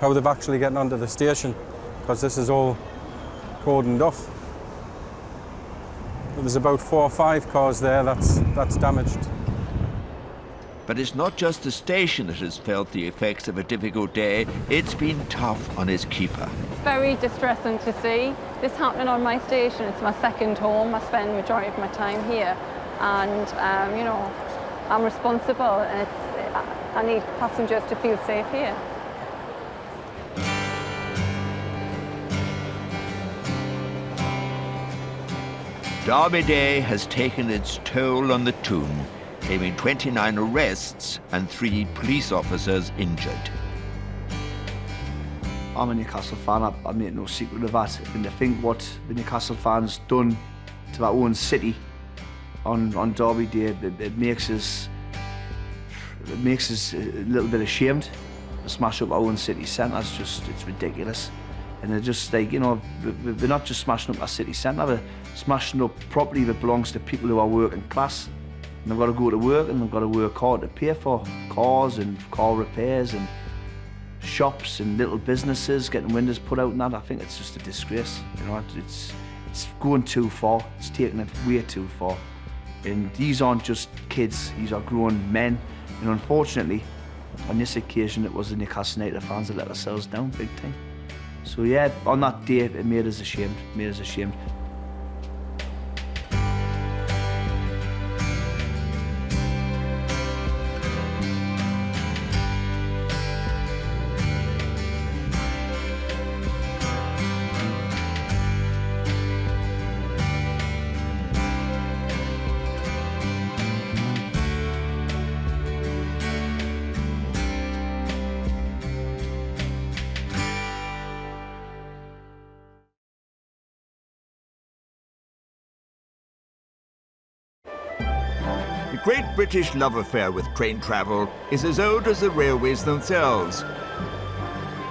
how they've actually gotten onto the station, because this is all cordoned off. There's about 4 or 5 cars there that's damaged. But it's not just the station that has felt the effects of a difficult day, it's been tough on its keeper. It's very distressing to see this happening on my station. It's my second home. I spend the majority of my time here, and you know, I'm responsible, and I need passengers to feel safe here. Derby Day has taken its toll on the town, claiming 29 arrests and 3 police officers injured. I'm a Newcastle fan, I make no secret of that. And I think what the Newcastle fans done to our own city on Derby Day, it makes us a little bit ashamed to smash up our own city centre. It's ridiculous. And they're just like, you know, we're not just smashing up our city centre, we're smashing up property that belongs to people who are working class. And they've got to go to work, and they've got to work hard to pay for cars and car repairs and shops and little businesses getting windows put out and that. I think it's just a disgrace. You know, it's going too far. It's taking it way too far. And these aren't just kids, these are grown men. And unfortunately, on this occasion, it was the Newcastle United fans that let ourselves down big time. So yeah, on that day, it made us ashamed, The great British love affair with train travel is as old as the railways themselves.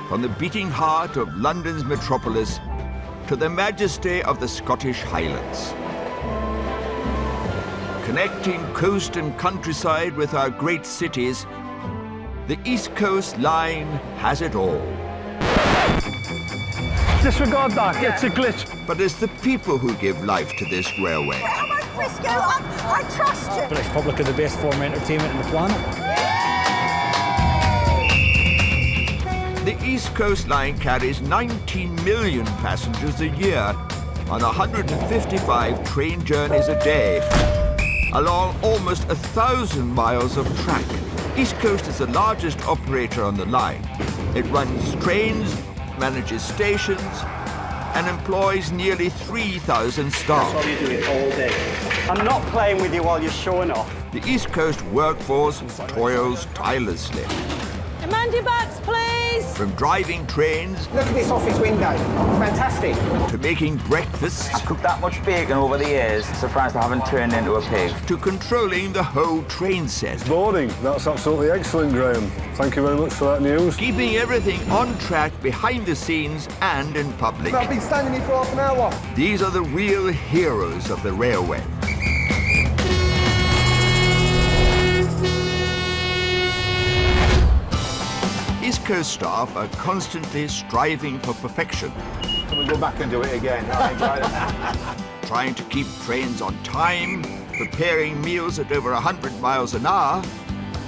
From the beating heart of London's metropolis to the majesty of the Scottish Highlands. Connecting coast and countryside with our great cities, the East Coast Line has it all. Disregard that, it's a glitch. But it's the people who give life to this railway. I trust you. British public are the best form of entertainment on the planet. The East Coast Line carries 19 million passengers a year on 155 train journeys a day, along almost 1,000 miles of track. East Coast is the largest operator on the line. It runs trains, manages stations, and employs nearly 3,000 staff. That's how you do it all day. I'm not playing with you while you're showing off. The East Coast workforce toils tirelessly. Demand your backs, please. From driving trains... Look at this office window. Fantastic. ...to making breakfasts... I've cooked that much bacon over the years, surprised I haven't turned into a pig. ...to controlling the whole train set. Morning. That's absolutely excellent, Graham. Thank you very much for that news. Keeping everything on track behind the scenes and in public. I've been standing here for half an hour. These are the real heroes of the railway. East Coast staff are constantly striving for perfection. Can we go back and do it again? Trying to keep trains on time, preparing meals at over 100 miles an hour.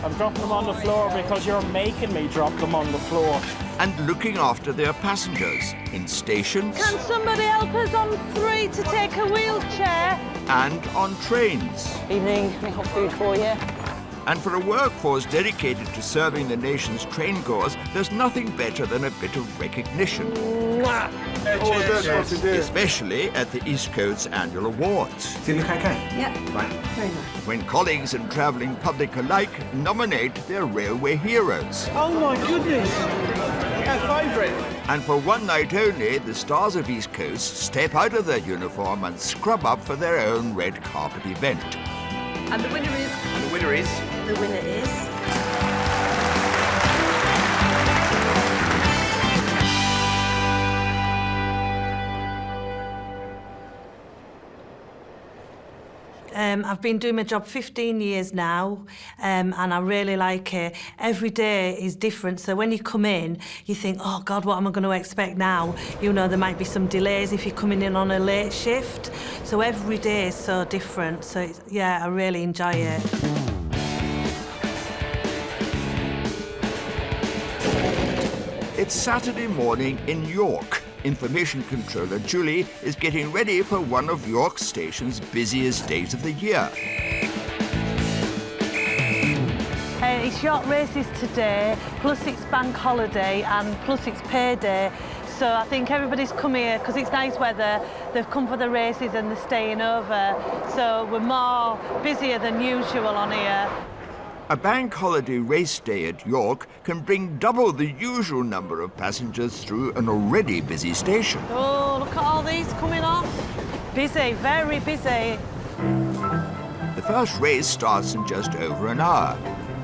I'm dropping them on the floor because you're making me drop them on the floor. And looking after their passengers in stations. Can somebody help us on 3 to take a wheelchair? And on trains. Evening, can I hot food for you? And for a workforce dedicated to serving the nation's train-goers, there's nothing better than a bit of recognition. Especially at the East Coast's annual awards. Do you look okay? Yeah. Right. Very nice. When colleagues and travelling public alike nominate their railway heroes. Oh my goodness. Our favourite. And for one night only, the stars of East Coast step out of their uniform and scrub up for their own red carpet event. And the winner is... And the winner is... The winner is... I've been doing my job 15 years now, and I really like it. Every day is different, so when you come in, you think, oh God, what am I going to expect now? You know, there might be some delays if you're coming in on a late shift, so every day is so different, so yeah, I really enjoy it. It's Saturday morning in York. Information controller Julie is getting ready for one of York Station's busiest days of the year. It's York races today, plus it's bank holiday and plus it's payday. So I think everybody's come here because it's nice weather. They've come for the races and they're staying over. So we're more busier than usual on here. A bank holiday race day at York can bring double the usual number of passengers through an already busy station. Oh, look at all these coming off. Busy, very busy. The first race starts in just over an hour.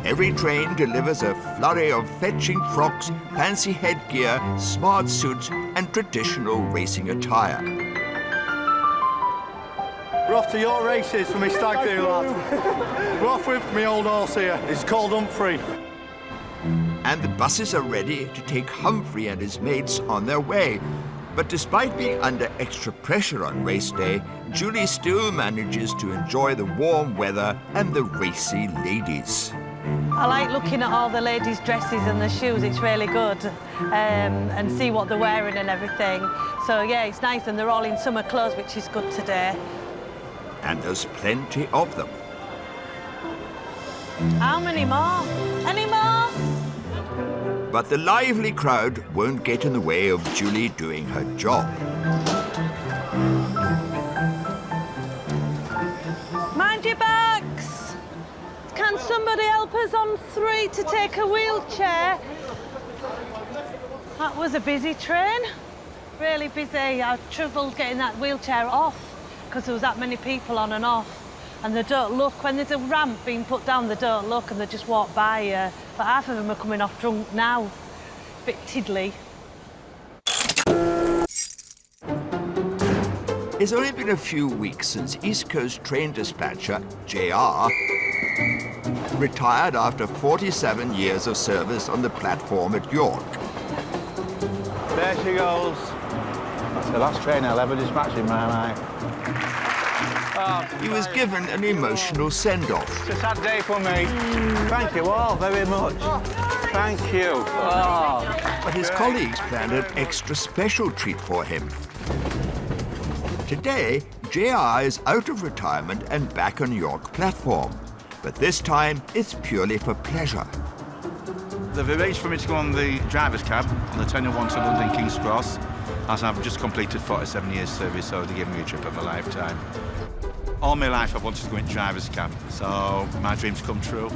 Every train delivers a flurry of fetching frocks, fancy headgear, smart suits, and traditional racing attire. We're off to York races for my stag do, lad. We're off with my old horse here. It's called Humphrey. And the buses are ready to take Humphrey and his mates on their way. But despite being under extra pressure on race day, Julie still manages to enjoy the warm weather and the racy ladies. I like looking at all the ladies' dresses and the shoes, it's really good, and see what they're wearing and everything. So yeah, it's nice, and they're all in summer clothes, which is good today. And there's plenty of them. How many more? Any more? But the lively crowd won't get in the way of Julie doing her job. Mind your backs! Can somebody help us on 3 to take a wheelchair? That was a busy train. Really busy. I struggled getting that wheelchair off because there was that many people on and off. And they don't look, when there's a ramp being put down, they don't look and they just walk by you. But half of them are coming off drunk now. Bit tiddly. It's only been a few weeks since East Coast train dispatcher, JR, retired after 47 years of service on the platform at York. There she goes. That's the last train I'll ever dispatch in my life. He was given an emotional send-off. It's a sad day for me. Thank you all very much. Thank you. Oh. But his colleagues planned an extra special treat for him. Today, JR is out of retirement and back on York platform. But this time, it's purely for pleasure. They've arranged for me to go on the driver's cab on the 10:01 to London King's Cross. as I've just completed 47 years service, so they give me a trip of a lifetime. All my life I've wanted to go into driver's cab, so my dreams come true.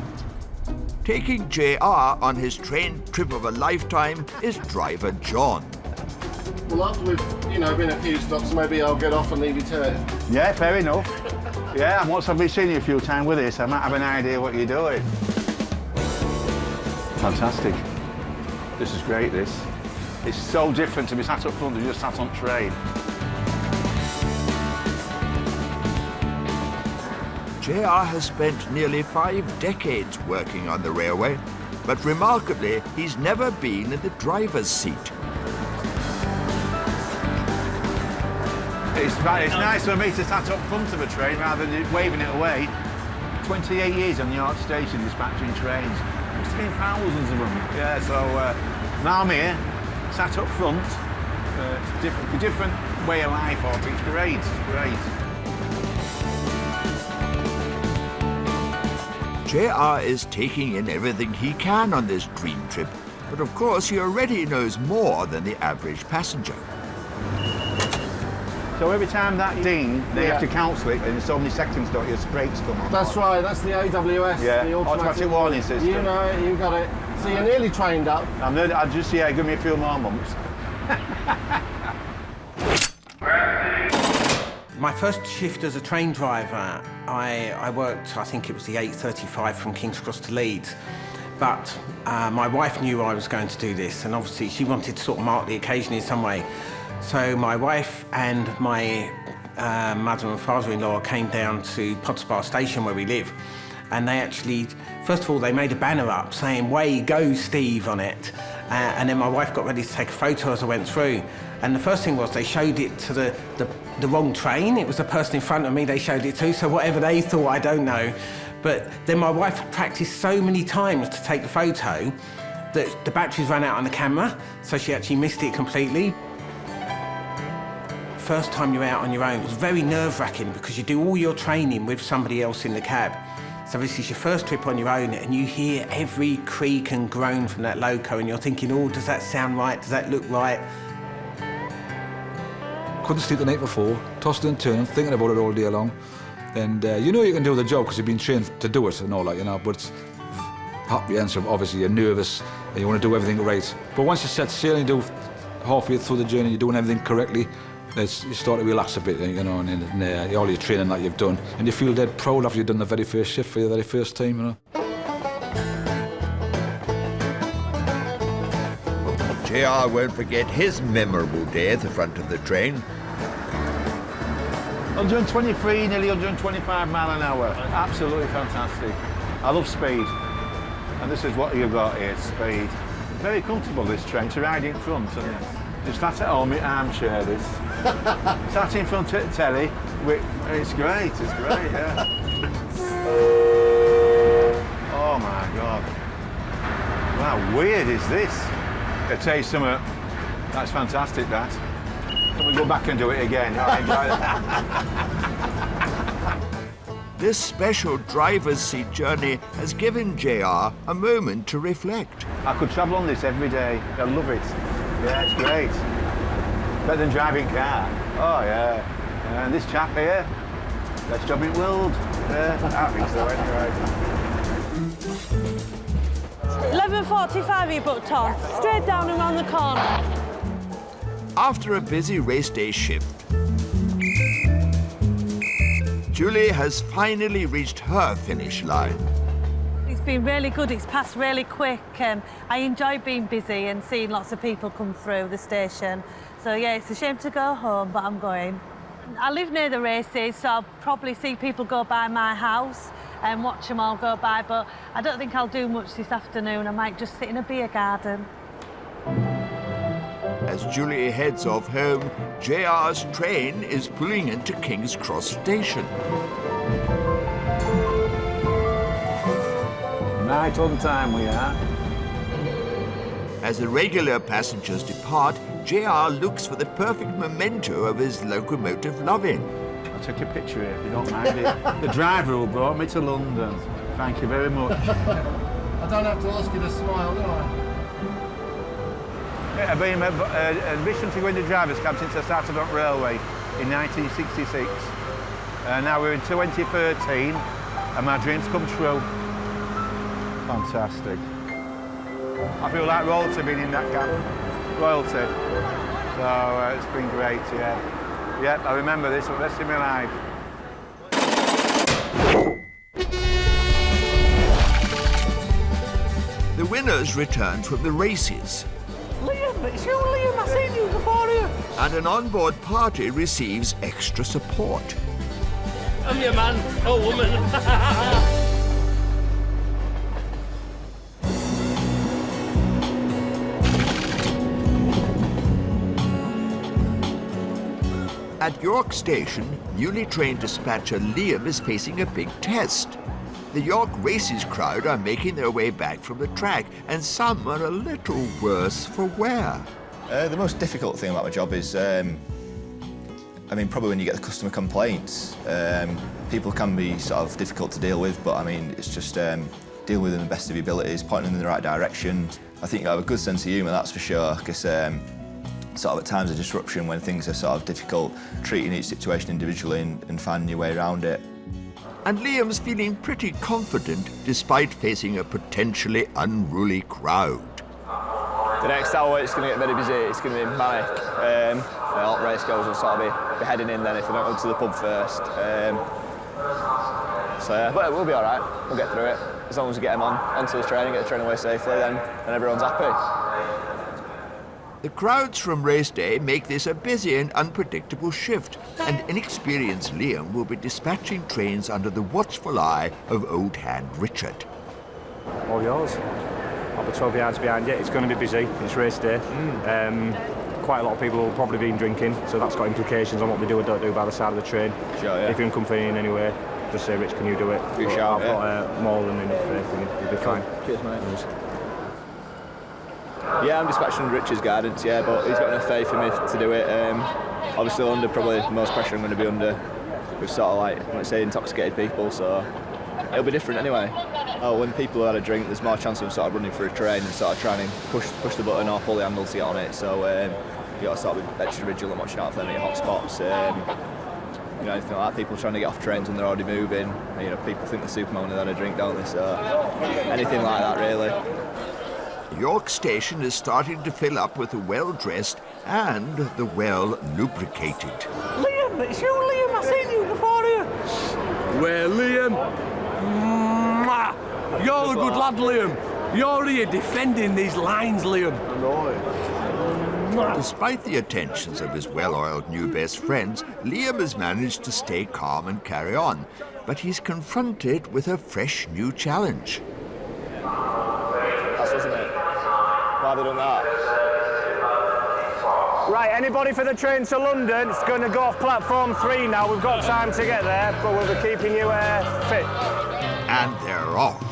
Taking JR on his train trip of a lifetime is driver John. Well, after we've, been a few stops, maybe I'll get off and leave you to it. Yeah, fair enough. Yeah, and once I've been seeing you a few times with this, I might have an idea what you're doing. Fantastic. This is great, this. It's so different to be sat up front and just sat on train. JR has spent nearly 5 decades working on the railway, but remarkably, he's never been in the driver's seat. It's nice for me to sat up front of a train rather than waving it away. 28 years on the York Station dispatching trains. Must have been thousands of them. Yeah, so now I'm here, sat up front. It's a different way of life, it's great, it's great. JR is taking in everything he can on this dream trip, but of course he already knows more than the average passenger. So every time that ding, they have to cancel it, and in so many seconds, don't your brakes come on? That's right, that's the AWS, the automatic warning system. You know it, you got it. So you're nearly trained up. I'm nearly, give me a few more months. My first shift as a train driver, I worked, I think it was the 8:35 from King's Cross to Leeds. But my wife knew I was going to do this, and obviously she wanted to sort of mark the occasion in some way. So my wife and my mother and father-in-law came down to Potterbar Station where we live, and they actually, first of all, they made a banner up saying, "Way go Steve" on it. And then my wife got ready to take a photo as I went through. And the first thing was they showed it to the wrong train. It was the person in front of me they showed it to, so whatever they thought, I don't know. But then my wife practiced so many times to take the photo that the batteries ran out on the camera, so she actually missed it completely. First time you're out on your own, it was very nerve-wracking because you do all your training with somebody else in the cab. So this is your first trip on your own, and you hear every creak and groan from that loco, and you're thinking, oh, does that sound right? Does that look right? Couldn't sleep the night before, tossing and turning, thinking about it all day long. And you know you can do the job because you've been trained to do it and all that, but it's apprehensive. Obviously, you're nervous and you want to do everything right. But once you set sail and you do halfway through the journey, you're doing everything correctly, you start to relax a bit, and all your training that you've done, and you feel dead proud after you've done the very first shift for your very first time, JR won't forget his memorable day at the front of the train. 123, nearly 125 mile an hour. Absolutely fantastic. I love speed. And this is what you've got here, speed. Very comfortable, this train, to ride in front. And just sat at home in armchair, this. Sat in front of the telly. It's great, yeah. Oh my God. How weird is this? I'll tell you something, that's fantastic, that. Can we go back and do it again? I enjoy that. This special driver's seat journey has given JR a moment to reflect. I could travel on this every day. I love it. Yeah, it's great. Better than driving car. Oh, yeah. And this chap here, best job in the world. Yeah, I think so, anyway. 11:45 you booked on, straight down around the corner. After a busy race day shift, Julie has finally reached her finish line. It's been really good, it's passed really quick. I enjoy being busy and seeing lots of people come through the station. So yeah, it's a shame to go home, but I'm going. I live near the races, so I'll probably see people go by my house and watch them all go by, but I don't think I'll do much this afternoon. I might just sit in a beer garden. As Julie heads off home, JR's train is pulling into King's Cross Station. Right on time we are. As the regular passengers depart, JR looks for the perfect memento of his locomotive loving. I'll take a picture here if you don't mind it. The driver who brought me to London. Thank you very much. I don't have to ask you to smile, do I? I've been ambition to go into drivers' cab since I started on railway in 1966. Now we're in 2013 and my dreams come true. Fantastic. I feel like royalty being in that cab. Royalty. So it's been great, yeah. Yeah, I remember this for the rest of my life. The winners return from the races. Liam, it's you, Liam. I've seen you before here. And an onboard party receives extra support. I'm your man, or woman. At York Station, newly trained dispatcher Liam is facing a big test. The York Races crowd are making their way back from the track, and some are a little worse for wear. The most difficult thing about my job is, probably when you get the customer complaints. People can be sort of difficult to deal with, but it's just deal with them to the best of your abilities, pointing them in the right direction. I think you have a good sense of humour, that's for sure, because sort of at times of disruption when things are sort of difficult, treating each situation individually and finding your way around it. And Liam's feeling pretty confident despite facing a potentially unruly crowd. The next hour it's going to get very busy, it's going to be manic. A lot of race goers will sort of be heading in then if they don't go to the pub first. But we'll be all right, we'll get through it. As long as we get them onto the train and get the train away safely, then everyone's happy. The crowds from race day make this a busy and unpredictable shift, and inexperienced Liam will be dispatching trains under the watchful eye of old hand Richard. All yours. I'll be 12 yards behind you. It's going to be busy. It's race day. Quite a lot of people will probably be drinking, so that's got implications on what we do or don't do by the side of the train. Sure, yeah. If you're uncomfortable in any way, just say, Rich, can you do it? You shout, I've got more than enough faith in you. You'll be fine. Cheers, mate. Yeah, I'm dispatching Richard's guidance, yeah, but he's got enough faith in me to do it. Obviously under probably the most pressure I'm going to be under with sort of let's say, intoxicated people, so it'll be different anyway. When people have had a drink, there's more chance of sort of running through a train and sort of trying to push the button or pull the handle to get on it, so you got to sort of be extra vigilant watching out for them at hot spots. Anything like that, people trying to get off trains when they're already moving. People think they're Superman when they've had a drink, don't they? So anything like that, really. York Station is starting to fill up with the well-dressed and the well-lubricated. Liam, it's you, Liam. I've seen you before here. Well, Liam, you're a good lad, Liam. You're here defending these lines, Liam. Despite the attentions of his well-oiled new best friends, Liam has managed to stay calm and carry on, but he's confronted with a fresh new challenge. That's wasn't it. Why have they done that? Right, anybody for the train to London? It's going to go off platform 3 now. We've got time to get there, but we'll be keeping you fit. And they're off.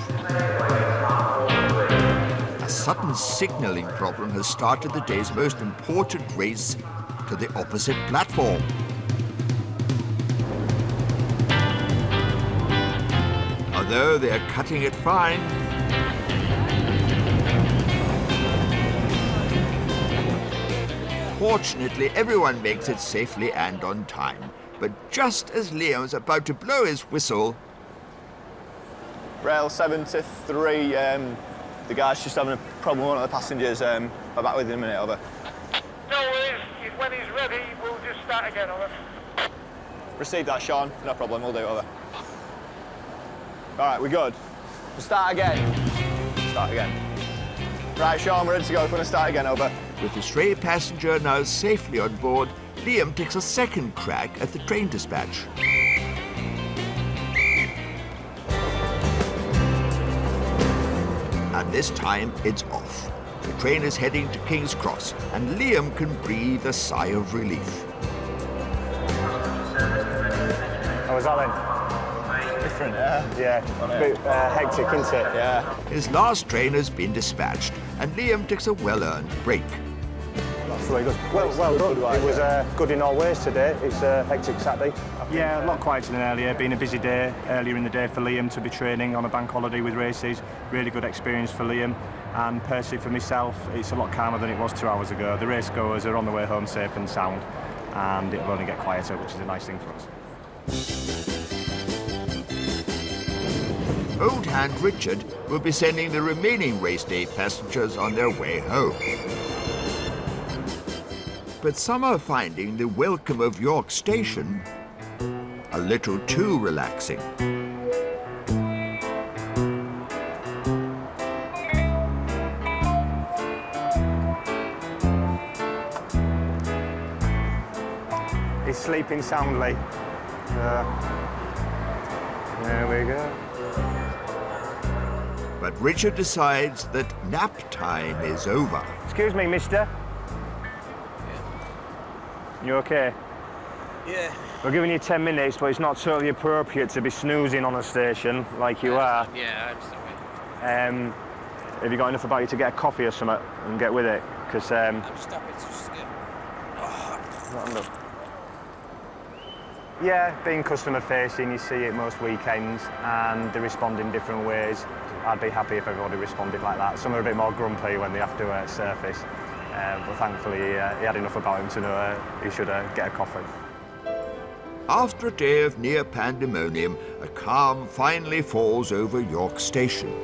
A sudden signalling problem has started the day's most important race to the opposite platform. Although they're cutting it fine, fortunately, everyone makes it safely and on time. But just as Liam's about to blow his whistle... Rail 73, the guy's just having a problem with one of the passengers. I'm back with him in a minute, over. No worries, when he's ready, we'll just start again, over. Received that, Sean. No problem, we'll do it, over. All right, we're good. We'll start again. Start again. Right, Sean, we're ready to go. If we want to start again, over. With the stray passenger now safely on board, Liam takes a second crack at the train dispatch. And this time, it's off. The train is heading to King's Cross, and Liam can breathe a sigh of relief. How was that then? Different, yeah. A bit hectic, isn't it? Yeah. His last train has been dispatched, and Liam takes a well-earned break. Absolutely good. Well done. It was good in all ways today. It's a hectic Saturday. Yeah, a lot quieter than earlier. Been a busy day earlier in the day for Liam to be training on a bank holiday with races. Really good experience for Liam. And personally for myself, it's a lot calmer than it was 2 hours ago. The race goers are on the way home safe and sound, and it will only get quieter, which is a nice thing for us. Old Hand Richard will be sending the remaining race day passengers on their way home. But some are finding the welcome of York Station a little too relaxing. He's sleeping soundly. There we go. But Richard decides that nap time is over. Excuse me, mister. You okay? Yeah. We're giving you 10 minutes, but it's not totally appropriate to be snoozing on a station like you are. Yeah, I understand. Have you got enough about you to get a coffee or something and get with it? Because Stop it, just get... not enough. Yeah, being customer facing, you see it most weekends, and they respond in different ways. I'd be happy if everybody responded like that. Some are a bit more grumpy when they have to surface, but thankfully he had enough about him to know he should get a coffee. After a day of near pandemonium, a calm finally falls over York Station.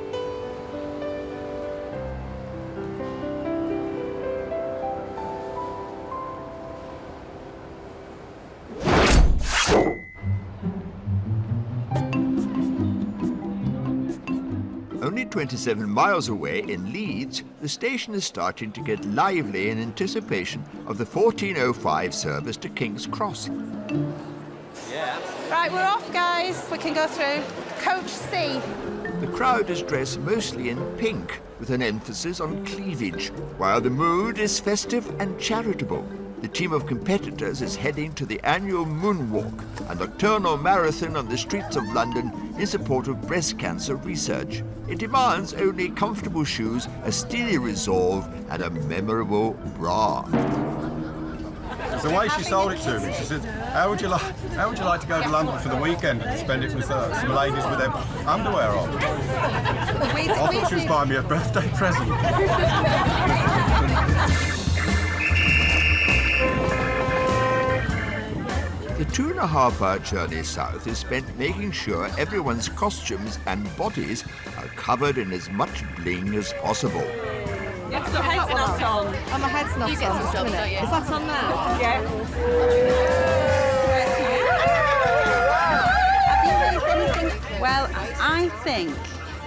Only 27 miles away in Leeds, the station is starting to get lively in anticipation of the 14:05 service to King's Cross. Right, we're off, guys. We can go through. Coach C. The crowd is dressed mostly in pink, with an emphasis on cleavage, while the mood is festive and charitable. The team of competitors is heading to the annual Moonwalk, a nocturnal marathon on the streets of London in support of breast cancer research. It demands only comfortable shoes, a steely resolve, and a memorable bra. It's the way she sold it to me. She said, how would you like to go to London for the weekend and spend it with some ladies with their underwear on? I thought she was buying me a birthday present. The 2.5-hour journey south is spent making sure everyone's costumes and bodies are covered in as much bling as possible. Your head's not on. Oh, my head's not on. Just a minute. Is that on now? Yeah. Well, I think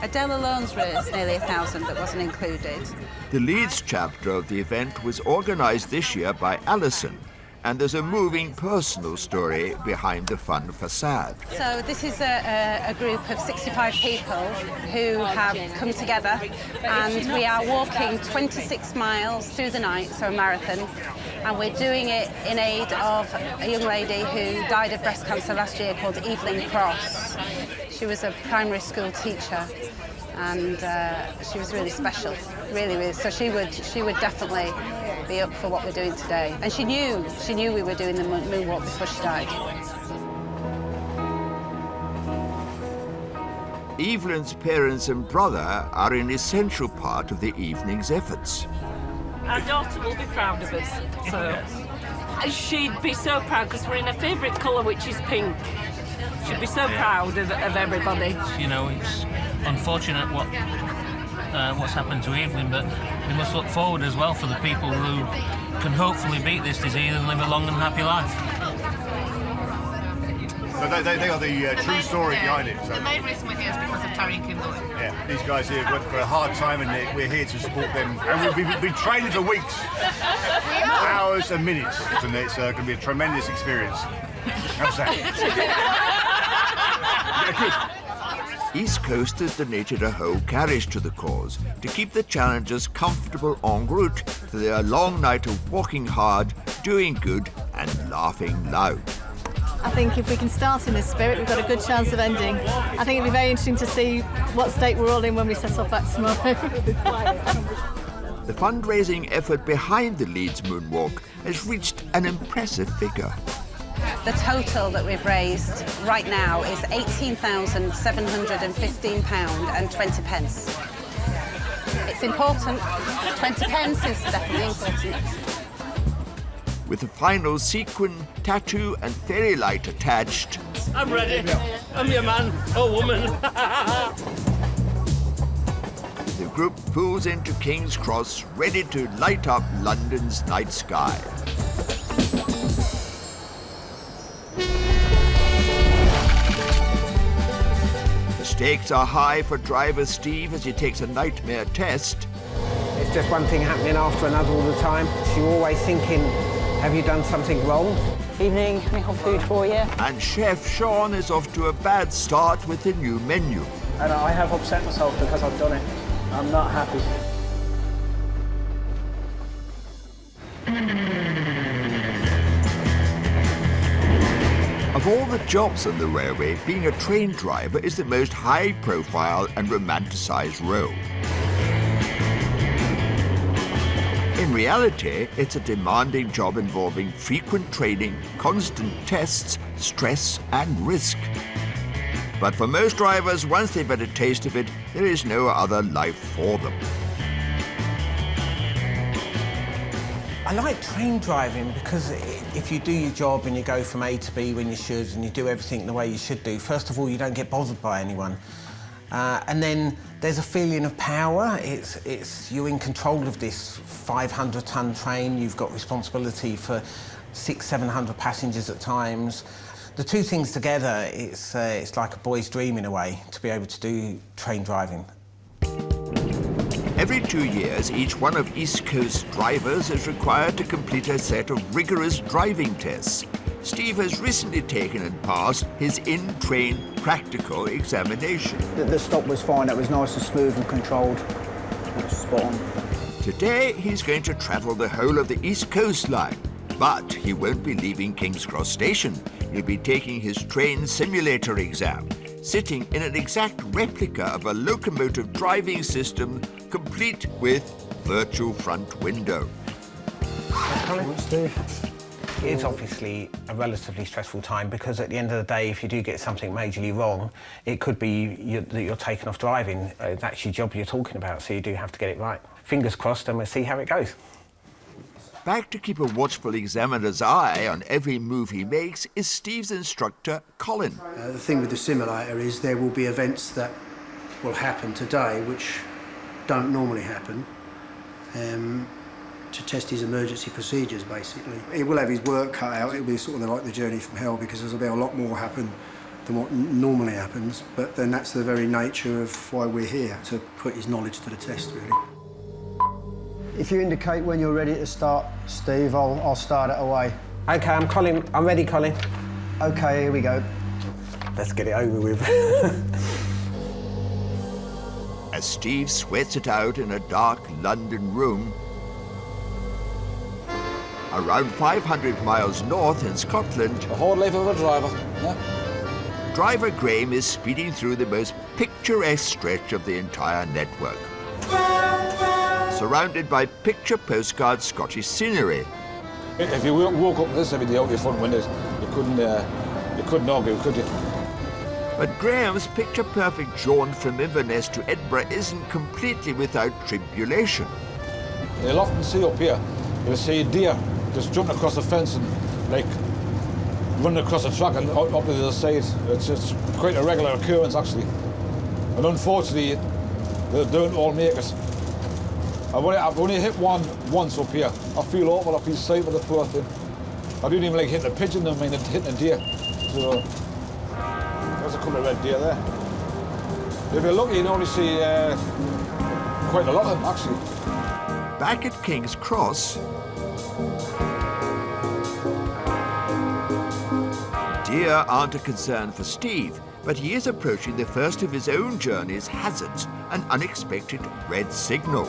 Adele Alone's race, nearly 1,000, that wasn't included. The Leeds chapter of the event was organised this year by Alison, and there's a moving personal story behind the fun facade. So this is a group of 65 people who have come together, and we are walking 26 miles through the night, so a marathon, and we're doing it in aid of a young lady who died of breast cancer last year called Evelyn Cross. She was a primary school teacher, and she was really special, really. So she would definitely be up for what we're doing today. And she knew we were doing the Moonwalk before she died. Evelyn's parents and brother are an essential part of the evening's efforts. Our daughter will be proud of us, so she'd be so proud because we're in her favourite colour, which is pink. She'd be so proud of everybody. You know, it's unfortunate what's happened to Evelyn, but we must look forward as well for the people who can hopefully beat this disease and live a long and happy life. So they are the true story behind it. So. The main reason we're here is because of Terry and Kimberley. Yeah, these guys here went for a hard time, and we're here to support them. And we've been training for weeks, hours and minutes, and it's going to be a tremendous experience. How's that? Yeah, good. East Coasters donated a whole carriage to the cause to keep the challengers comfortable en route to their long night of walking hard, doing good, and laughing loud. I think if we can start in this spirit, we've got a good chance of ending. I think it'll be very interesting to see what state we're all in when we set off back tomorrow. The fundraising effort behind the Leeds Moonwalk has reached an impressive figure. The total that we've raised right now is £18,715.20. It's important. 20 pence is definitely important. With the final sequin, tattoo and fairy light attached, I'm ready. I'm your man or woman. the group pulls into King's Cross, ready to light up London's night sky. The stakes are high for driver Steve as he takes a nightmare test. It's just one thing happening after another all the time. You're always thinking, have you done something wrong? Evening, can we have food for you? And Chef Sean is off to a bad start with the new menu. And I have upset myself because I've done it. I'm not happy. Of all the jobs on the railway, being a train driver is the most high-profile and romanticised role. In reality, it's a demanding job involving frequent training, constant tests, stress and risk. But for most drivers, once they've had a taste of it, there is no other life for them. I like train driving because if you do your job and you go from A to B when you should and you do everything the way you should do, first of all, you don't get bothered by anyone. And then there's a feeling of power. You're in control of this 500-ton train. You've got responsibility for 600-700 passengers at times. The two things together, it's like a boy's dream in a way, to be able to do train driving. Every 2 years, each one of East Coast drivers is required to complete a set of rigorous driving tests. Steve has recently taken and passed his in-train practical examination. The stop was fine. It was nice and smooth and controlled. It was spot on. Today, he's going to travel the whole of the East Coast line. But he won't be leaving King's Cross Station. He'll be taking his train simulator exam, sitting in an exact replica of a locomotive driving system, complete with virtual front window. It's obviously a relatively stressful time because at the end of the day, if you do get something majorly wrong, it could be that you're taken off driving. That's your job you're talking about, so you do have to get it right. Fingers crossed, and we'll see how it goes. Back to keep a watchful examiner's eye on every move he makes is Steve's instructor, Colin. The thing with the simulator is there will be events that will happen today which don't normally happen, to test his emergency procedures, basically. He will have his work cut out. It'll be sort of like the journey from hell because there'll be a lot more happen than what normally happens, but then that's the very nature of why we're here, to put his knowledge to the test, really. If you indicate when you're ready to start, Steve, I'll start it away. OK, I'm Colin. I'm ready, Colin. OK, here we go. Let's get it over with. As Steve sweats it out in a dark London room, around 500 miles north in Scotland, the whole life of a driver, yeah. Driver Graham is speeding through the most picturesque stretch of the entire network. Surrounded by picture postcard Scottish scenery. If you woke up with this every day out your front windows, you couldn't argue, could you? But Graham's picture-perfect jaunt from Inverness to Edinburgh isn't completely without tribulation. You'll often see up here, you'll see a deer just jumping across the fence and, like, running across the track and up to the other side. It's quite a regular occurrence, actually. And unfortunately, they don't all make it. I've only hit one once up here. I feel awful, I feel sorry for the poor thing. I didn't even like hitting a pigeon, I mean hitting a deer. So, there's a couple of red deer there. If you're lucky, you only see quite a lot of them, actually. Back at King's Cross, deer aren't a concern for Steve, but he is approaching the first of his own journey's hazards, an unexpected red signal.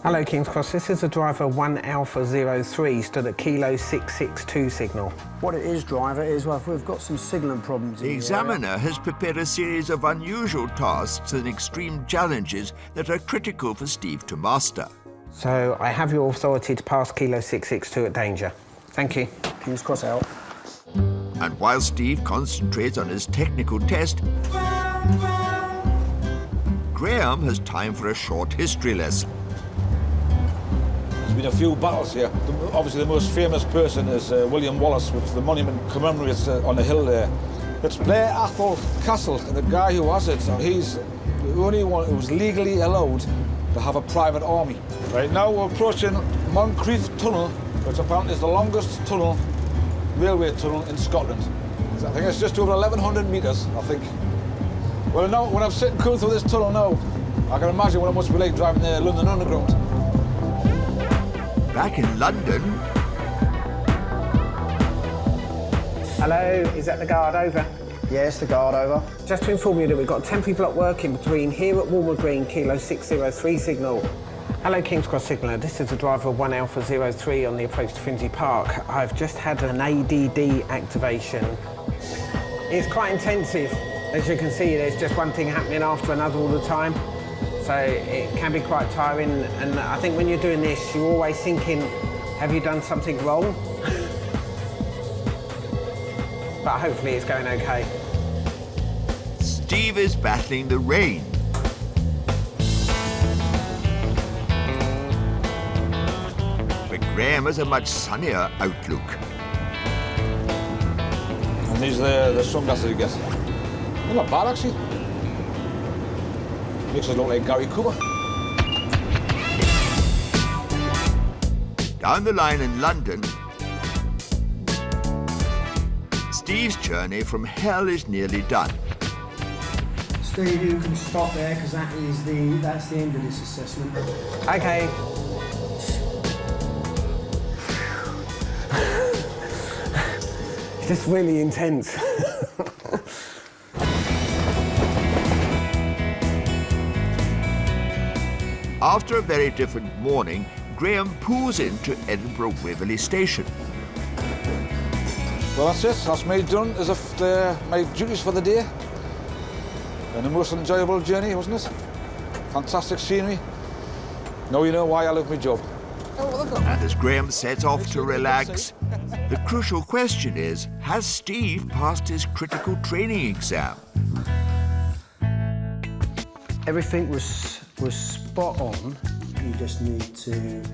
Hello, King's Cross. This is a driver 1 Alpha 03, stood at kilo 662 signal. What it is, driver, is well, we've got some signalling problems in The examiner has prepared a series of unusual tasks and extreme challenges that are critical for Steve to master. So I have your authority to pass kilo 662 at danger. Thank you. King's Cross out. And while Steve concentrates on his technical test, Graham has time for a short history lesson. There's been a few battles here. Obviously, the most famous person is William Wallace, which the monument commemorates on the hill there. It's Blair Athol Castle, and the guy who has it, he's the only one who was legally allowed to have a private army. Right now, we're approaching Moncrief Tunnel, which apparently is the longest tunnel, railway tunnel in Scotland. I think it's just over 1,100 metres, I think. Well, now, when I'm sitting cool through this tunnel now, I can imagine what it must be like driving the London Underground. Back in London... Hello, is that the guard? Over. Yes, the guard, over. Just to inform you that we've got 10 people at work in between here at Walmer Green, kilo 603 signal. Hello, King's Cross signaller. This is the driver of 1 Alpha 03 on the approach to Finsbury Park. I've just had an ADD activation. It's quite intensive. As you can see, there's just one thing happening after another all the time. So it can be quite tiring, and I think when you're doing this, you're always thinking, have you done something wrong? But hopefully it's going okay. Steve is battling the rain. But Graham has a much sunnier outlook. And these are the sunglasses you get. They're not bad, actually. Makes us look like Gary Cooper. Down the line in London, Steve's journey from hell is nearly done. Steve, you can stop there because that's the end of this assessment. Okay. It's just really intense. After a very different morning, Graham pulls into Edinburgh Waverley Station. Well, that's it. That's me done as if my duties for the day. And the most enjoyable journey, wasn't it? Fantastic scenery. Now you know why I love my job. And as Graham sets off to relax, the crucial question is, has Steve passed his critical training exam? Everything was spot on. You just need to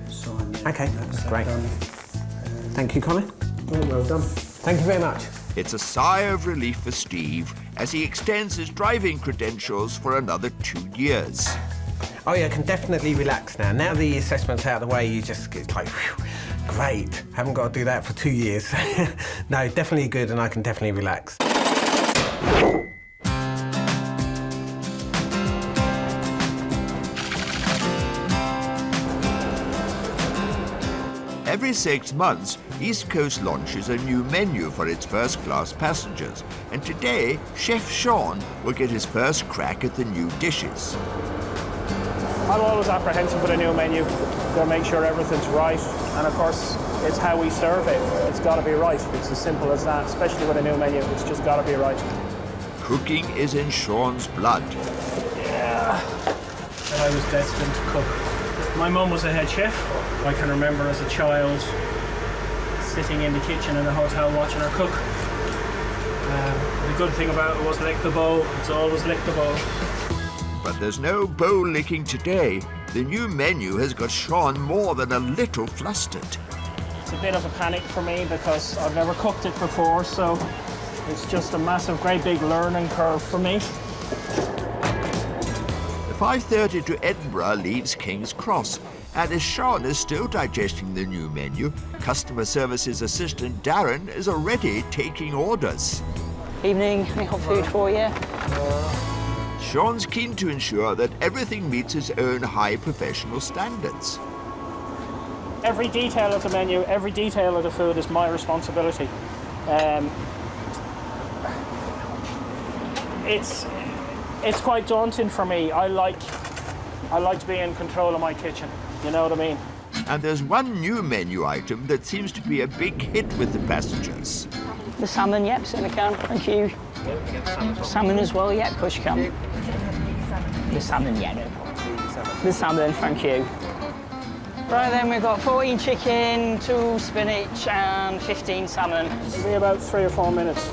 sign that. Okay, that's great. Done. Thank you, Colin. Oh, well done. Thank you very much. It's a sigh of relief for Steve as he extends his driving credentials for another 2 years. Oh yeah, I can definitely relax now. Now the assessment's out of the way, it's like, whew, great. Haven't got to do that for 2 years. No, definitely good, and I can definitely relax. Every 6 months, East Coast launches a new menu for its first-class passengers, and today, Chef Sean will get his first crack at the new dishes. I'm always apprehensive with a new menu. Got to make sure everything's right, and of course, it's how we serve it. It's got to be right. It's as simple as that, especially with a new menu. It's just got to be right. Cooking is in Sean's blood. Yeah. I was destined to cook. My mum was a head chef. I can remember as a child sitting in the kitchen in a hotel watching her cook. The good thing about it was lick the bowl. It's always lick the bowl. But there's no bowl licking today. The new menu has got Sean more than a little flustered. It's a bit of a panic for me because I've never cooked it before, so it's just a massive, great big learning curve for me. The 5:30 to Edinburgh leaves King's Cross, and as Sean is still digesting the new menu, customer services assistant Darren is already taking orders. Evening, any hot food for you? Sean's keen to ensure that everything meets his own high professional standards. Every detail of the menu, every detail of the food is my responsibility. It's quite daunting for me. I like to be in control of my kitchen. You know what I mean? And there's one new menu item that seems to be a big hit with the passengers. The salmon, yep, in a can, thank you. Salmon as well, yep, push can. The salmon, yeah, no problem. The salmon, thank you. Right then, we've got 14 chicken, 2 spinach and 15 salmon. It'll be about 3 or 4 minutes.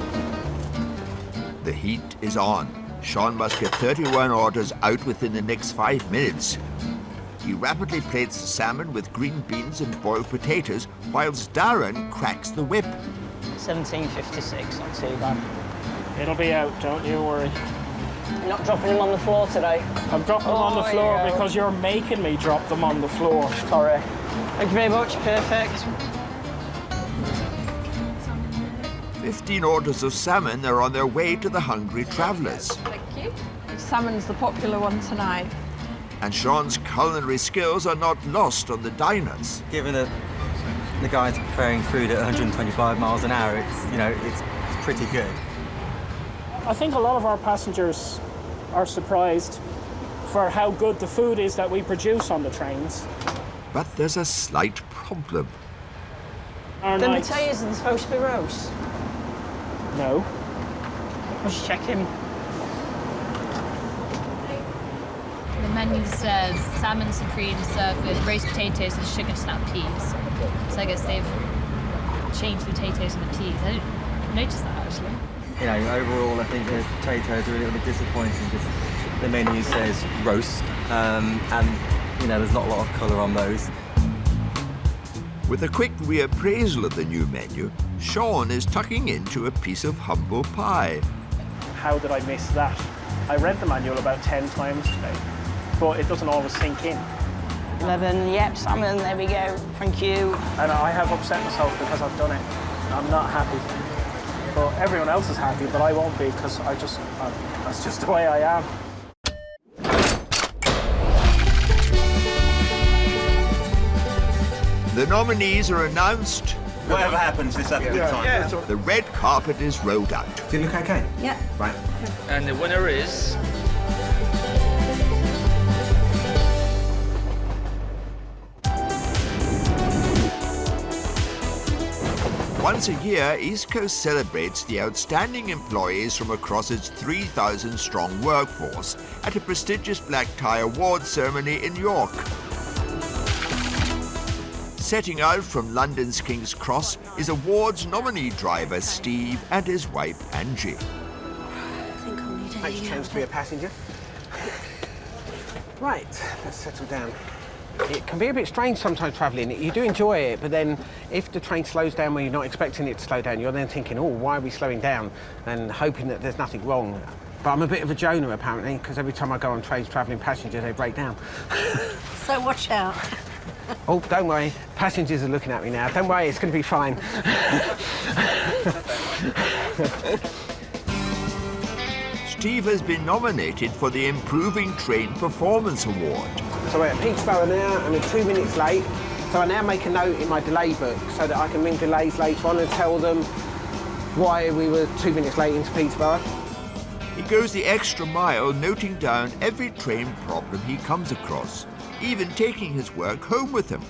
The heat is on. Sean must get 31 orders out within the next 5 minutes. He rapidly plates the salmon with green beans and boiled potatoes, whilst Darren cracks the whip. 17.56, not too bad. It'll be out, don't you worry. You're not dropping them on the floor today? I'm dropping them on the floor because you're making me drop them on the floor. Sorry. Thank you very much, perfect. 15 orders of salmon are on their way to the hungry travellers. Thank you. Salmon's the popular one tonight. And Sean's culinary skills are not lost on the diners. Given that the guys are preparing food at 125 miles an hour, it's pretty good. I think a lot of our passengers are surprised for how good the food is that we produce on the trains. But there's a slight problem. Our The nights- potatoes are supposed to be roast? No. Just checking. The menu says salmon supreme served with roast potatoes and sugar snap peas. So I guess they've changed the potatoes and the peas. I didn't notice that actually. Overall, I think the potatoes are a little bit disappointing because the menu says roast, and there's not a lot of colour on those. With a quick reappraisal of the new menu, Sean is tucking into a piece of humble pie. How did I miss that? I read the manual about 10 times today, but it doesn't always sink in. 11, yep, salmon, there we go, thank you. And I have upset myself because I've done it. I'm not happy. But everyone else is happy, but I won't be because that's just the way I am. The nominees are announced. Whatever happens, let's have a good time. Yeah. The red carpet is rolled out. Does it look okay? Yeah. Right. And the winner is... Once a year, East Coast celebrates the outstanding employees from across its 3,000-strong workforce at a prestigious black tie awards ceremony in York. Setting out from London's King's Cross is awards nominee driver Steve and his wife Angie. Makes chance to be a passenger. Right, let's settle down. It can be a bit strange sometimes travelling. You do enjoy it, but then if the train slows down when you're not expecting it to slow down, you're then thinking, oh, why are we slowing down? And hoping that there's nothing wrong. But I'm a bit of a Jonah, apparently, because every time I go on trains travelling passengers, they break down. So watch out. Oh, don't worry. Passengers are looking at me now. Don't worry, it's going to be fine. Steve has been nominated for the Improving Train Performance Award. So we're at Peterborough now, and we're 2 minutes late. So I now make a note in my delay book so that I can ring delays later on and tell them why we were 2 minutes late into Peterborough. He goes the extra mile, noting down every train problem he comes across, even taking his work home with him.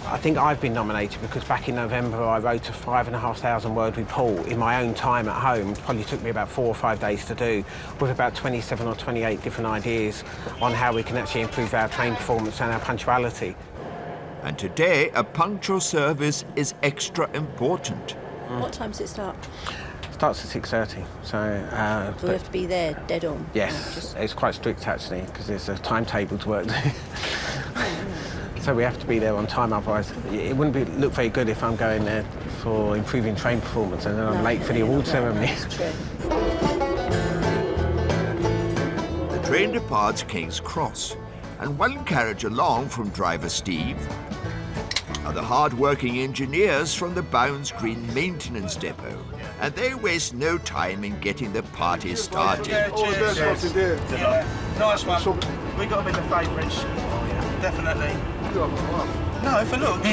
I think I've been nominated because back in November I wrote a 5,500 word report in my own time at home. It probably took me about 4 or 5 days to do, with about 27 or 28 different ideas on how we can actually improve our train performance and our punctuality. And today, a punctual service is extra important. What time does it start? Starts at 6:30, so... So we have to be there dead on? Yes, it's quite strict actually, because there's a timetable to work to. So we have to be there on time, otherwise it wouldn't look very good if I'm going there for improving train performance and then I'm late for the award ceremony. That's true. The train departs King's Cross, and one carriage along from driver Steve are the hard-working engineers from the Bounds Green Maintenance Depot, and they waste no time in getting the party started. Nice one. We got them in the favourites. Definitely. No, for looks.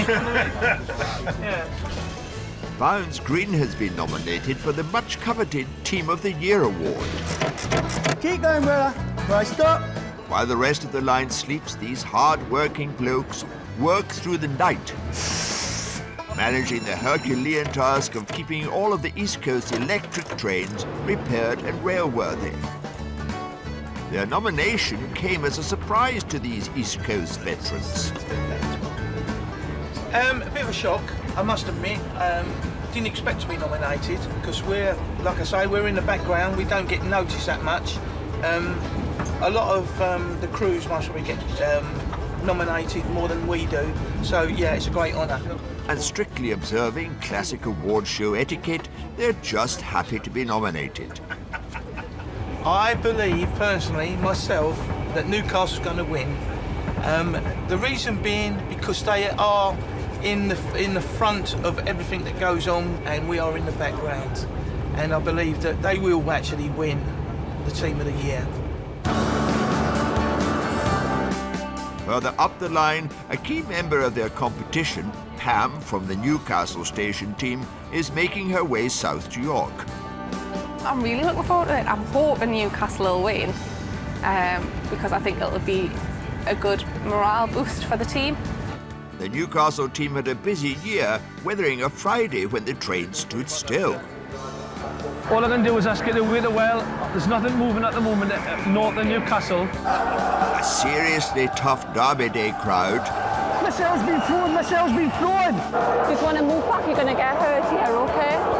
Yeah. Bounds Green has been nominated for the much-coveted Team of the Year award. Keep going, brother. Right, stop. While the rest of the line sleeps, these hard-working blokes work through the night, managing the Herculean task of keeping all of the East Coast electric trains repaired and railworthy. Their nomination came as a surprise to these East Coast veterans. A bit of a shock, I must admit. Didn't expect to be nominated because we're, like I say, we're in the background. We don't get noticed that much. A lot of the crews must probably get nominated more than we do. So yeah, it's a great honour. And strictly observing classic award show etiquette, they're just happy to be nominated. I believe, personally, myself, that Newcastle's going to win. The reason being because they are in the front of everything that goes on, and we are in the background. And I believe that they will actually win the Team of the Year. Further up the line, a key member of their competition, Pam from the Newcastle station team, is making her way south to York. I'm really looking forward to it. I'm hoping Newcastle will win because I think it'll be a good morale boost for the team. The Newcastle team had a busy year, weathering a Friday when the train stood still. All I can do is ask you to weather well. There's nothing moving at the moment north of Newcastle. A seriously tough Derby Day crowd. My sail's been flown, my sail's been flown. If you want to move back, you're going to get hurt here, OK?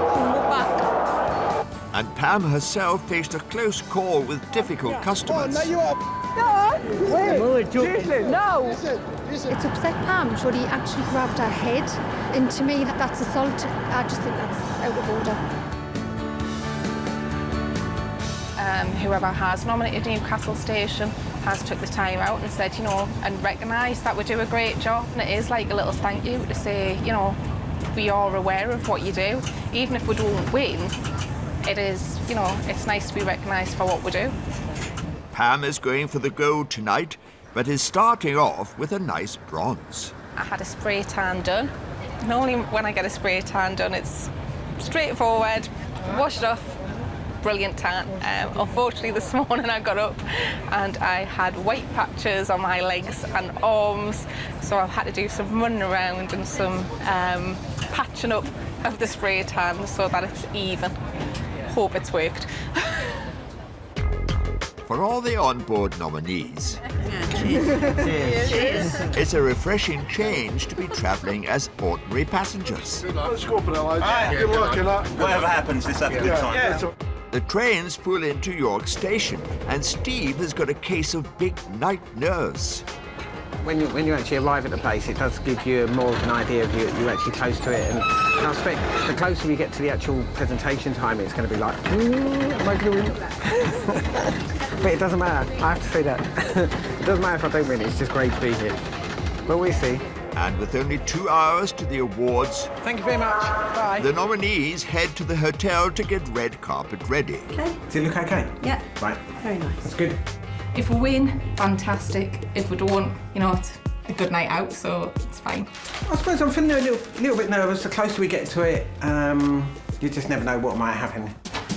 So move back. And Pam herself faced a close call with difficult customers. No, you are. No, wait. No. It's upset Pam. Should he actually grabbed her head? And to me, that's assault. I just think that's out of order. Whoever has nominated Newcastle Station has took the time out and said, you know, and recognised that we do a great job. And it is like a little thank you to say, you know, we are aware of what you do. Even if we don't win, it is, you know, it's nice to be recognised for what we do. Pam is going for the gold tonight, but is starting off with a nice bronze. I had a spray tan done. Normally when I get a spray tan done, it's straightforward, wash it off, brilliant tan. Unfortunately this morning I got up and I had white patches on my legs and arms, so I've had to do some running around and some patching up of the spray tan so that it's even. Hope it's worked. For all the on-board nominees, Cheers. it's a refreshing change to be travelling as ordinary passengers. Let's go for it, lads. Good luck in that. Whatever happens, let's have a good time. Yeah. The trains pull into York Station, and Steve has got a case of big night nerves. When you actually arrive at the place, it does give you more of an idea of you're actually close to it. And I expect the closer we get to the actual presentation time, it's going to be like, am I going to win? But it doesn't matter. I have to say that. It doesn't matter if I don't win. It's just great to be here. But we'll see. And with only 2 hours to the awards, thank you very much. Bye. The nominees head to the hotel to get red carpet ready. Okay. Does it look okay? Yeah. Right. Very nice. That's good. If we win, fantastic. If we don't, you know, it's a good night out, so it's fine. I suppose I'm feeling a little bit nervous. The closer we get to it, you just never know what might happen.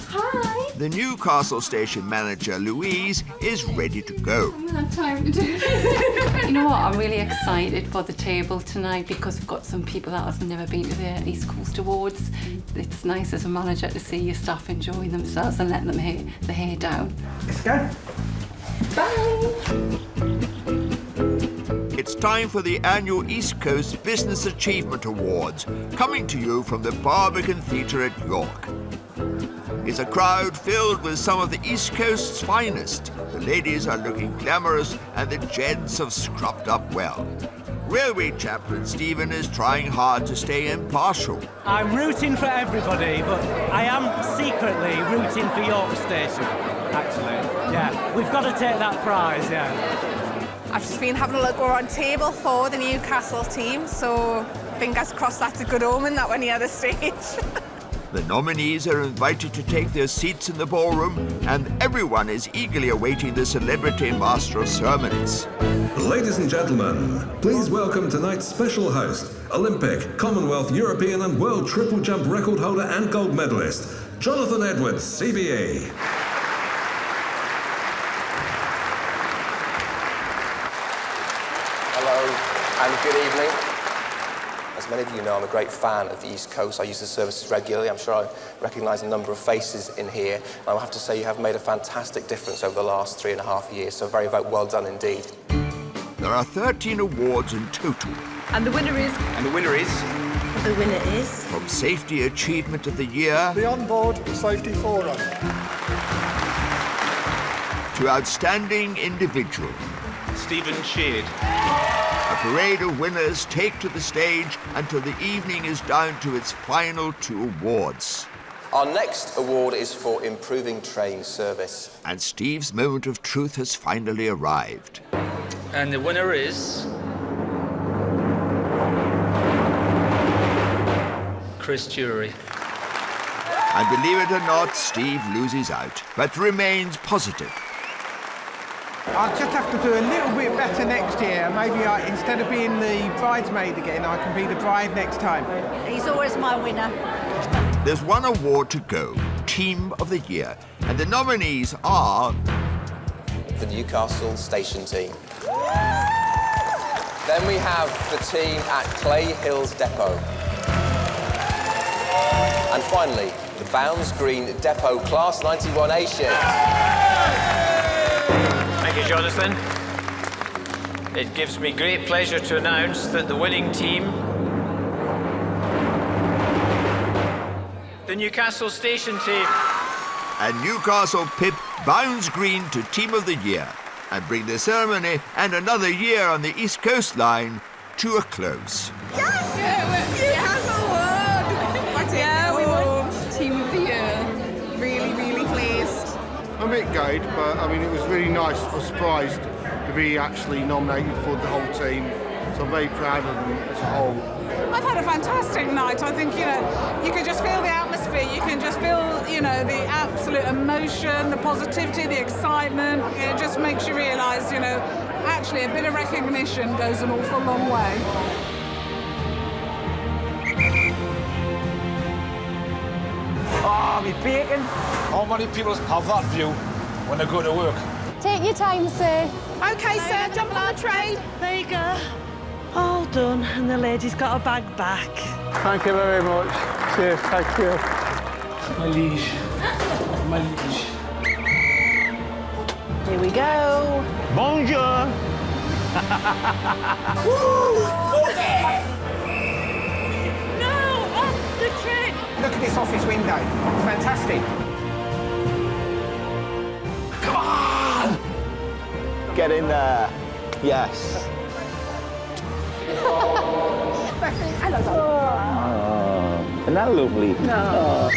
Hi. The Newcastle station manager, Louise, is ready to go. I haven't had time to do it. You know what, I'm really excited for the table tonight because we've got some people that have never been to the East Coast Awards. It's nice as a manager to see your staff enjoying themselves and letting them the hair down. Let's go. Bye. It's time for the annual East Coast Business Achievement Awards, coming to you from the Barbican Theatre at York. It's a crowd filled with some of the East Coast's finest. The ladies are looking glamorous and the gents have scrubbed up well. Railway chaplain Stephen is trying hard to stay impartial. I'm rooting for everybody, but I am secretly rooting for York Station, actually. Yeah, we've got to take that prize, yeah. I've just been having a look. We're on table 4, the Newcastle team, so fingers crossed that's a good omen that we're near the stage. The nominees are invited to take their seats in the ballroom, and everyone is eagerly awaiting the celebrity master of ceremonies. Ladies and gentlemen, please welcome tonight's special host, Olympic, Commonwealth, European and World Triple Jump record holder and gold medalist, Jonathan Edwards, CBE. and good evening. As many of you know, I'm a great fan of the East Coast. I use the services regularly. I'm sure I recognise a number of faces in here. And I have to say you have made a fantastic difference over the last 3.5 years, so very, very well done indeed. There are 13 awards in total. And the winner is... And the winner is... The winner is... From Safety Achievement of the Year... The Onboard Safety Forerunner. To Outstanding Individual. Stephen Sheard. A parade of winners take to the stage until the evening is down to its final 2 awards. Our next award is for improving train service. And Steve's moment of truth has finally arrived. And the winner is... Chris Jury. And believe it or not, Steve loses out, but remains positive. I'll just have to do a little bit better next year. Maybe instead of being the bridesmaid again, I can be the bride next time. He's always my winner. There's one award to go, Team of the Year, and the nominees are... The Newcastle Station Team. Then we have the team at Clay Hills Depot. And finally, the Bounds Green Depot Class 91A shift. Thank you, Jonathan. It gives me great pleasure to announce that the winning team, the Newcastle Station Team. And Newcastle pip Bounds Green to Team of the Year and bring the ceremony and another year on the East Coast Line to a close. Yes! Newcastle won! Yeah, we won Team of the Year. Really, really pleased. I'm a bit gutted, but I mean, it was really nice. I was surprised to be actually nominated for the whole team, so I'm very proud of them as a whole. I've had a fantastic night. I think, you can just feel the atmosphere. You can just feel, the absolute emotion, the positivity, the excitement. It just makes you realise, actually a bit of recognition goes an awful long way. Ah, me bacon. How many people have that view when they go to work? Take your time, sir. OK, sir, jump on the train. There you go. All done, and the lady's got her bag back. Thank you very much. Cheers, thank you. My liege. My liege. Here we go. Bonjour. No, off the train. Look at this office window. Fantastic. Come on! Get in there. Yes. Hello. Isn't that lovely? No.